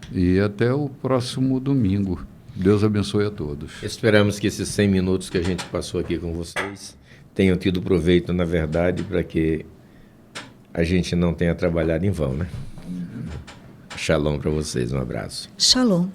e até o próximo domingo. Deus abençoe a todos. Esperamos que esses 100 minutos que a gente passou aqui com vocês tenham tido proveito, na verdade, para que a gente não tenha trabalhado em vão, né? Shalom para vocês, um abraço. Shalom.